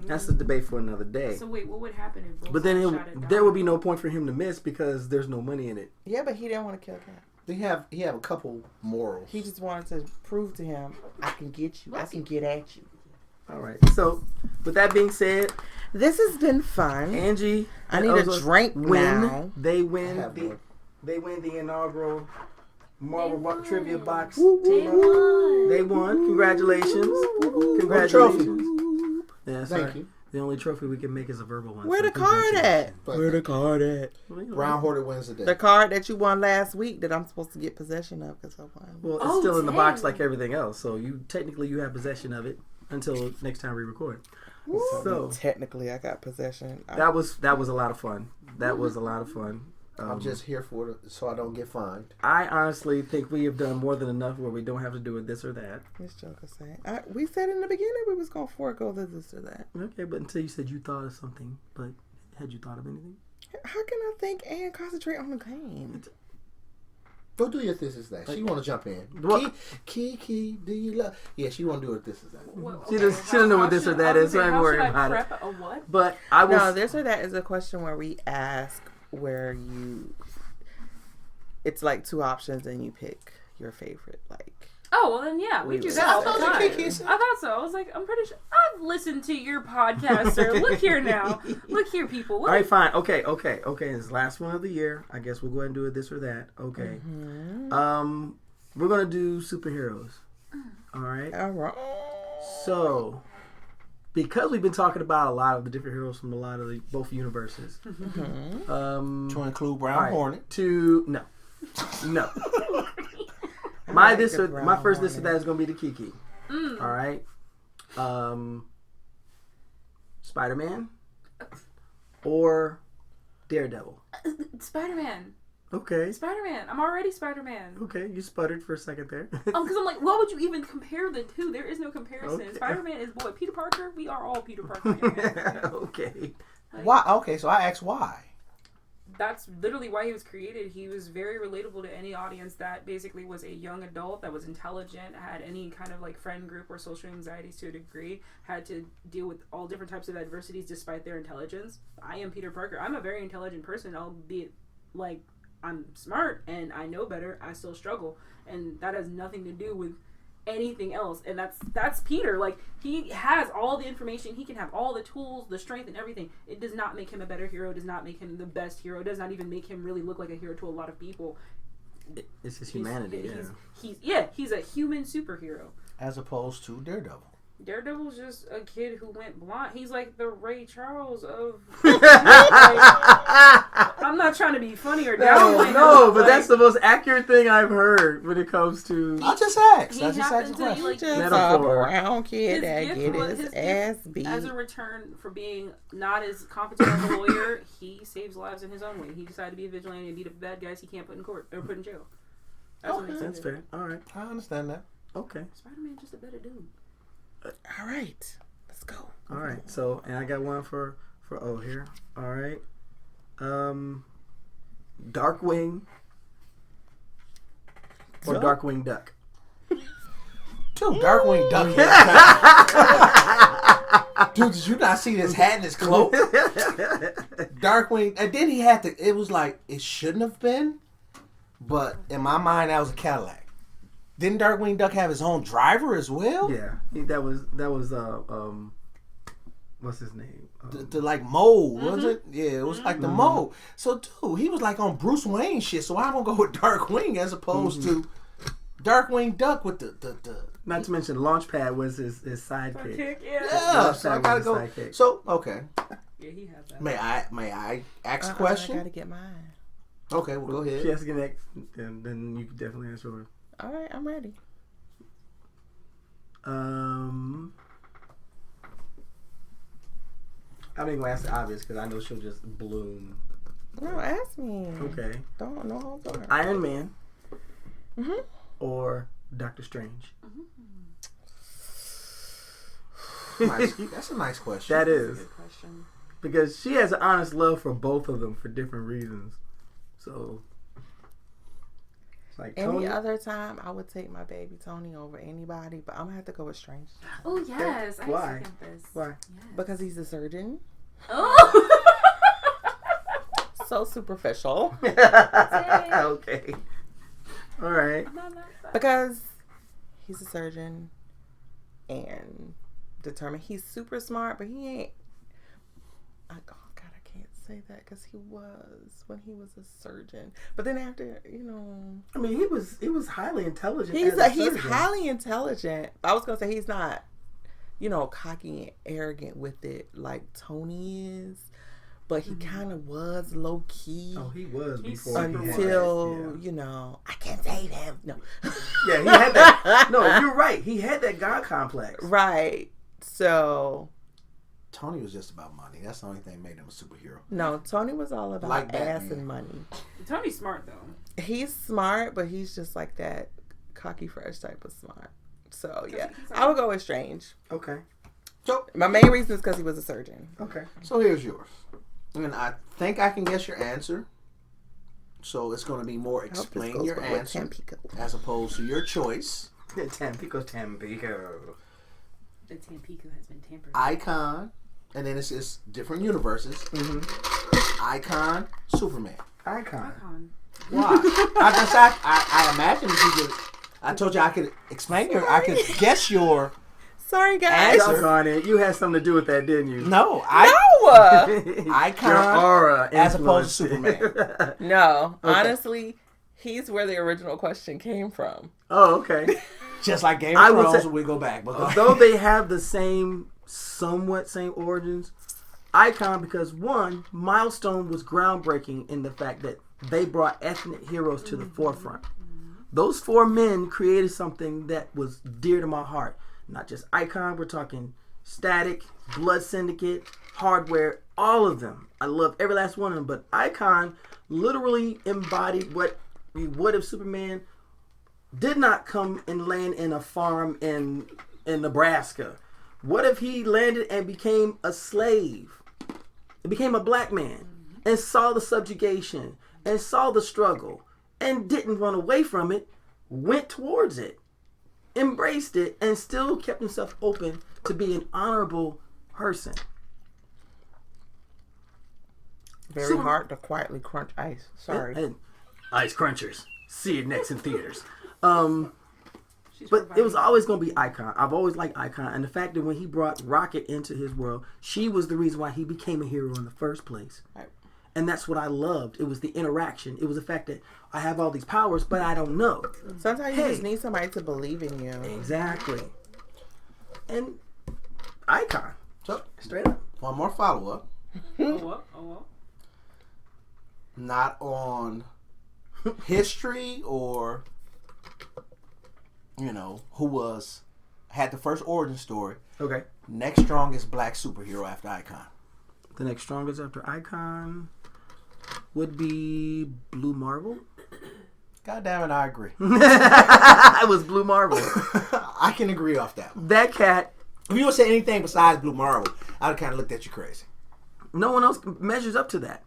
That's a debate for another day. So wait, what would happen if Bullseye But then shot it there down? would be no point for him to miss because there's no money in it. Yeah, but he didn't want to kill Cap. He have a couple morals. He just wanted to prove to him, I can get you. I can get at you. All right. So, with that being said, This has been fun. Angie, I and need a Ohso drink win. now. They I win have the one. they win the inaugural Marvel They won. Trivia Box. They won. They won. Congratulations. Trophy. Congratulations. Yeah, Thank sorry. you. The only trophy we can make is a verbal one. Where so the card at? Where the card at? Well, you know, Brown Hornet wins the day. The card that you won last week that I'm supposed to get possession of because I won. Well, it's Oh, still in the box dang. like everything else, so you have possession of it until next time we record. So Technically, I got possession. that was a lot of fun. That was a lot of fun. I'm just here for it so I don't get fined. I honestly think we have done more than enough where we don't have to do it this or that. This joker saying, we said in the beginning we was gonna forego this or that. Okay, but until you said you thought of something, but had you thought of anything? How can I think and concentrate on the game? Go do your this is that. She want to jump in. What? Kiki, do you love? Yeah, she want to do her this is that. She doesn't know what this or that is, so I ain't worried about it. A what? But I was No, this or that is a question where we ask where it's like two options and you pick your favorite. Like, Oh, well then, yeah, we do that all the That's what time. Kiki said. I thought so. I was like, I'm pretty sure I've listened to your podcast, sir. Look here now. Look here, people. all Look. right, fine. Okay. It's the last one of the year. I guess we'll go ahead and do it this or that. Okay. We're gonna do superheroes. All right. all right. So, because we've been talking about a lot of the different heroes from a lot of both universes, To include Brown all right, Hornet. no. My like this a or brown my first this or hornet. that is gonna be the Kiki. All right. Spider-Man or Daredevil. Spider-Man. Okay. Spider-Man. I'm already Spider-Man. Okay, you sputtered for a second there. Because I'm like, why would you even compare the two? There is no comparison. Okay. Spider-Man is boy. Peter Parker. We are all Peter Parker. Okay. Why? Okay, so I asked why. That's literally why he was created. He was very relatable to any audience that basically was a young adult that was intelligent, had any kind of like friend group or social anxieties to a degree, had to deal with all different types of adversities despite their intelligence. I am Peter Parker. I'm a very intelligent person, albeit like I'm smart and I know better. I still struggle, and that has nothing to do with anything else. And that's Peter. Like, he has all the information, he can have all the tools, the strength and everything. It does not make him a better hero, it does not make him the best hero, it does not even make him really look like a hero to a lot of people. It's his humanity. He's a human superhero. As opposed to Daredevil. Daredevil's just a kid who went blind. He's like the Ray Charles of. I'm not trying to be funny or down. No, but that's the most accurate thing I've heard when it comes to. I just asked. He I just asked happened a to, question. like, Just Metaphor. a brown kid that His get gift was- his his ass gift beat. As a return for being not as competent as a lawyer, he saves lives in his own way. He decided to be a vigilante and beat up bad guys he can't put in court or put in jail. That's what makes That's sense. fair. All right. I understand that. Okay. Spider-Man's just a better dude. All right, let's go. All right. So, and I got one for O here. All right. Darkwing or Darkwing Duck. Dude, Darkwing Duck. Dude, did you not see this hat and his cloak? Darkwing, and then he had to. It was like it shouldn't have been, but in my mind, that was a Cadillac. Didn't Darkwing Duck have his own driver as well? Yeah, that was what's his name? The like mole, was it? Yeah, it was like the mole. So, dude, he was like on Bruce Wayne shit. So I'm gonna go with Darkwing as opposed to Darkwing Duck with the. Not to mention Launchpad was his sidekick. Kick, yeah. Yeah, so I gotta go. Sidekick. So okay, Yeah, he has that. May I ask a question? I gotta get mine. Okay, well, go ahead. She has to get next, and then you can definitely answer her. All right, I'm ready. I'm not even gonna ask the obvious because I know she'll just bloom. No, ask me. Okay. Don't know. Iron Man Mm-hmm. or Doctor Strange? Nice. That's a nice question. That is. That's a good question. Because she has an honest love for both of them for different reasons. So, it's like Any Tony. other time, I would take my baby Tony over anybody, but I'm gonna have to go with Strange Oh yes, I Why? second this. Why? Yes. because he's a surgeon. Oh. So superficial. Okay. All right. Because he's a surgeon and determined. He's super smart, but he ain't. Oh God, I can't say that because he was when he was a surgeon. But then after, I mean, he was highly intelligent. he's as a he's surgeon. highly intelligent. I was gonna say he's not, cocky and arrogant with it like Tony is. But he kind of was low key. Oh, he was He's before he had until that, I can't save him. No, yeah, he had that. No, you're right. He had that God complex. right. So Tony was just about money. That's the only thing that made him a superhero. no, Tony was all about Like ass Batman. and money. Tony's smart though. He's smart, but he's just like that cocky, fresh type of smart. So yeah, he's I would go with Strange. Okay. So My main reason is because he was a surgeon. Okay. So here's yours. And I think I can guess your answer. So it's going to be more explain your answer Tampico. as opposed to your choice. Tampico. The Tampico has been tampered. Icon, and then it's just different universes. Mm-hmm. Icon, Superman. Icon. Icon. Why? I imagine if you could. I told you I could explain your. I could guess your. Sorry, guys. Answer. Doggone it. You had something to do with that, didn't you? No, No, Icon Your aura as opposed to influenced it. Superman. no. Okay. Honestly, he's where the original question came from. Oh, okay. Just like Game I of would Thrones, say- we go back. But Although they have the somewhat same origins, Icon, because one, Milestone was groundbreaking in the fact that they brought ethnic heroes to the forefront. Those four men created something that was dear to my heart. Not just Icon, we're talking Static, Blood Syndicate, Hardware, all of them. I love every last one of them, but Icon literally embodied what if Superman did not come and land in a farm in Nebraska? What if he landed and became a slave? It became a black man and saw the subjugation and saw the struggle and didn't run away from it, went towards it, embraced it, and still kept himself open to be an honorable person. Very hard to quietly crunch ice. Sorry. And Ice Crunchers. See it next in theaters. She's But it providing- was always going to be Icon. I've always liked Icon. And the fact that when he brought Rocket into his world, she was the reason why he became a hero in the first place. Right. And that's what I loved. It was the interaction. It was the fact that I have all these powers, but I don't know. Sometimes you Hey. just need somebody to believe in you. Exactly. And Icon. So, Straight up. one more follow up. Oh well. Not on history or who had the first origin story. Okay. Next strongest black superhero after Icon. The next strongest after Icon would be Blue Marvel. God damn it, I agree. It was Blue Marvel. I can agree off that one. That cat, If you would say anything besides Blue Marvel, I would kind of looked at you crazy. no one else measures up to that.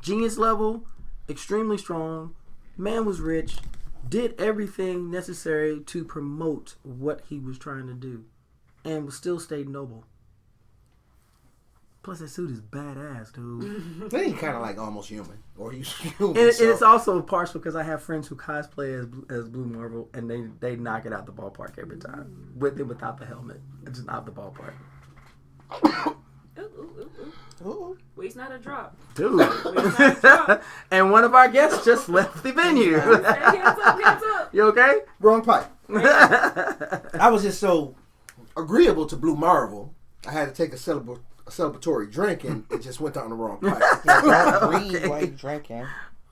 Genius level, extremely strong, man was rich, did everything necessary to promote what he was trying to do, and still stayed noble. Plus, that suit is badass, dude. Then he kind of like almost human, or he's human. And so- it's also partial because I have friends who cosplay as Blue Marvel, and they knock it out the ballpark every time, with and without the helmet. It's just out the ballpark. Ooh. Waste not a drop. Dude. Waste not a drop. And one of our guests just left the venue. Hands up. You okay? Wrong pipe. I was just so agreeable to Blue Marvel, I had to take a celebratory drink and it just went down the wrong pipe. Don't breathe while you're drinking.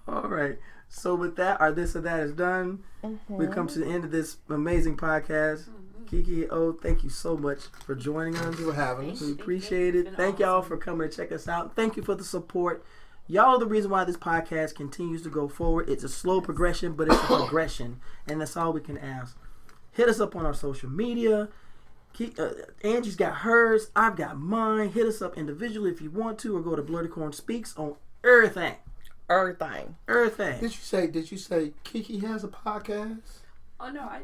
All right. So with that, our This or That is done. We've come to the end of this amazing podcast. Keke, thank you so much for joining us. Thank you for having us. We appreciate it. Thank y'all for coming to check us out. Thank you for the support. Y'all are the reason why this podcast continues to go forward. It's a slow progression, but it's a progression. And that's all we can ask. Hit us up on our social media. Angie's got hers. I've got mine. Hit us up individually if you want to, or go to Blerdicorn Speaks on everything. Everything. Did you say Keke has a podcast? Oh no, I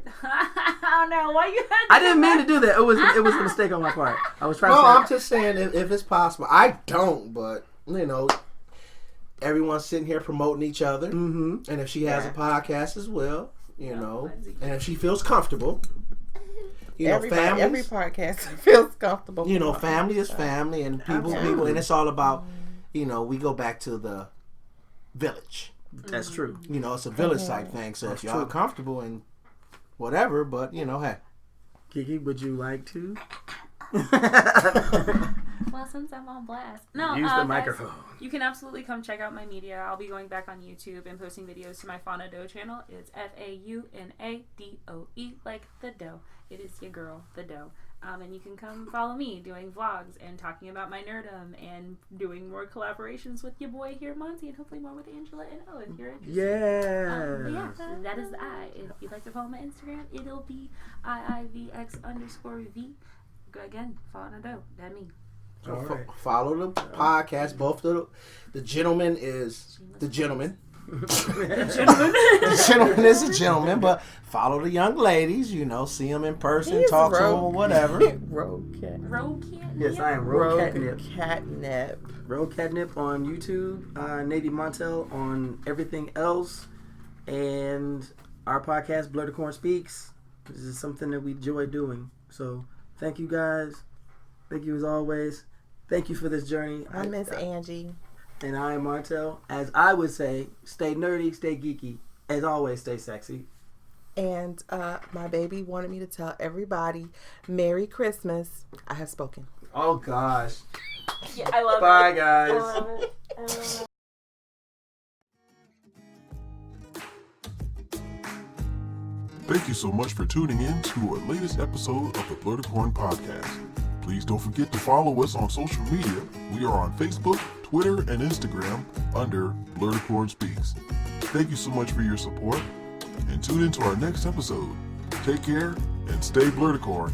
don't know why you had. I didn't mean to do that. It was a mistake on my part. I was trying. No, to I'm just saying if it's possible. I don't, but everyone's sitting here promoting each other, and if she has a podcast as well, and if she feels comfortable. Every podcast feels comfortable. Family is family, and people, and it's all about, we go back to the village. That's true. It's a village type thing. So if y'all are comfortable and whatever, but hey. Keke, would you like to? Well, since I'm on blast. No, use the microphone. Guys, you can absolutely come check out my media. I'll be going back on YouTube and posting videos to my Fauna Doe channel. It's FAUNADOE, like the dough. It is your girl, the dough. And you can come follow me doing vlogs and talking about my nerdom and doing more collaborations with your boy here, Monty, and hopefully more with Angela and O if you're interested. Yeah. That is the I. If you'd like to follow my Instagram, it'll be IIVX_V. Again, Fauna Doe. That me. Follow the podcast. Both of the gentleman is the gentleman. The gentleman is a gentleman, but follow the young ladies. See them in person, talk to them or whatever. Road Catnip. Yes, I am Road Catnip. Road Catnip on YouTube. Navy Montel on everything else, and our podcast Blerdicorn Speaks. This is something that we enjoy doing. So thank you guys. Thank you as always. Thank you for this journey. I miss Angie. And I am Montel. As I would say, stay nerdy, stay geeky. As always, stay sexy. And my baby wanted me to tell everybody, Merry Christmas. I have spoken. Oh, gosh. Yeah, I love it. Bye, guys. I love it. Thank you so much for tuning in to our latest episode of the Blerdicorn Podcast. Please don't forget to follow us on social media. We are on Facebook, Twitter, and Instagram under Blerdicorn Speaks. Thank you so much for your support, and tune in to our next episode. Take care and stay Blerdicorn.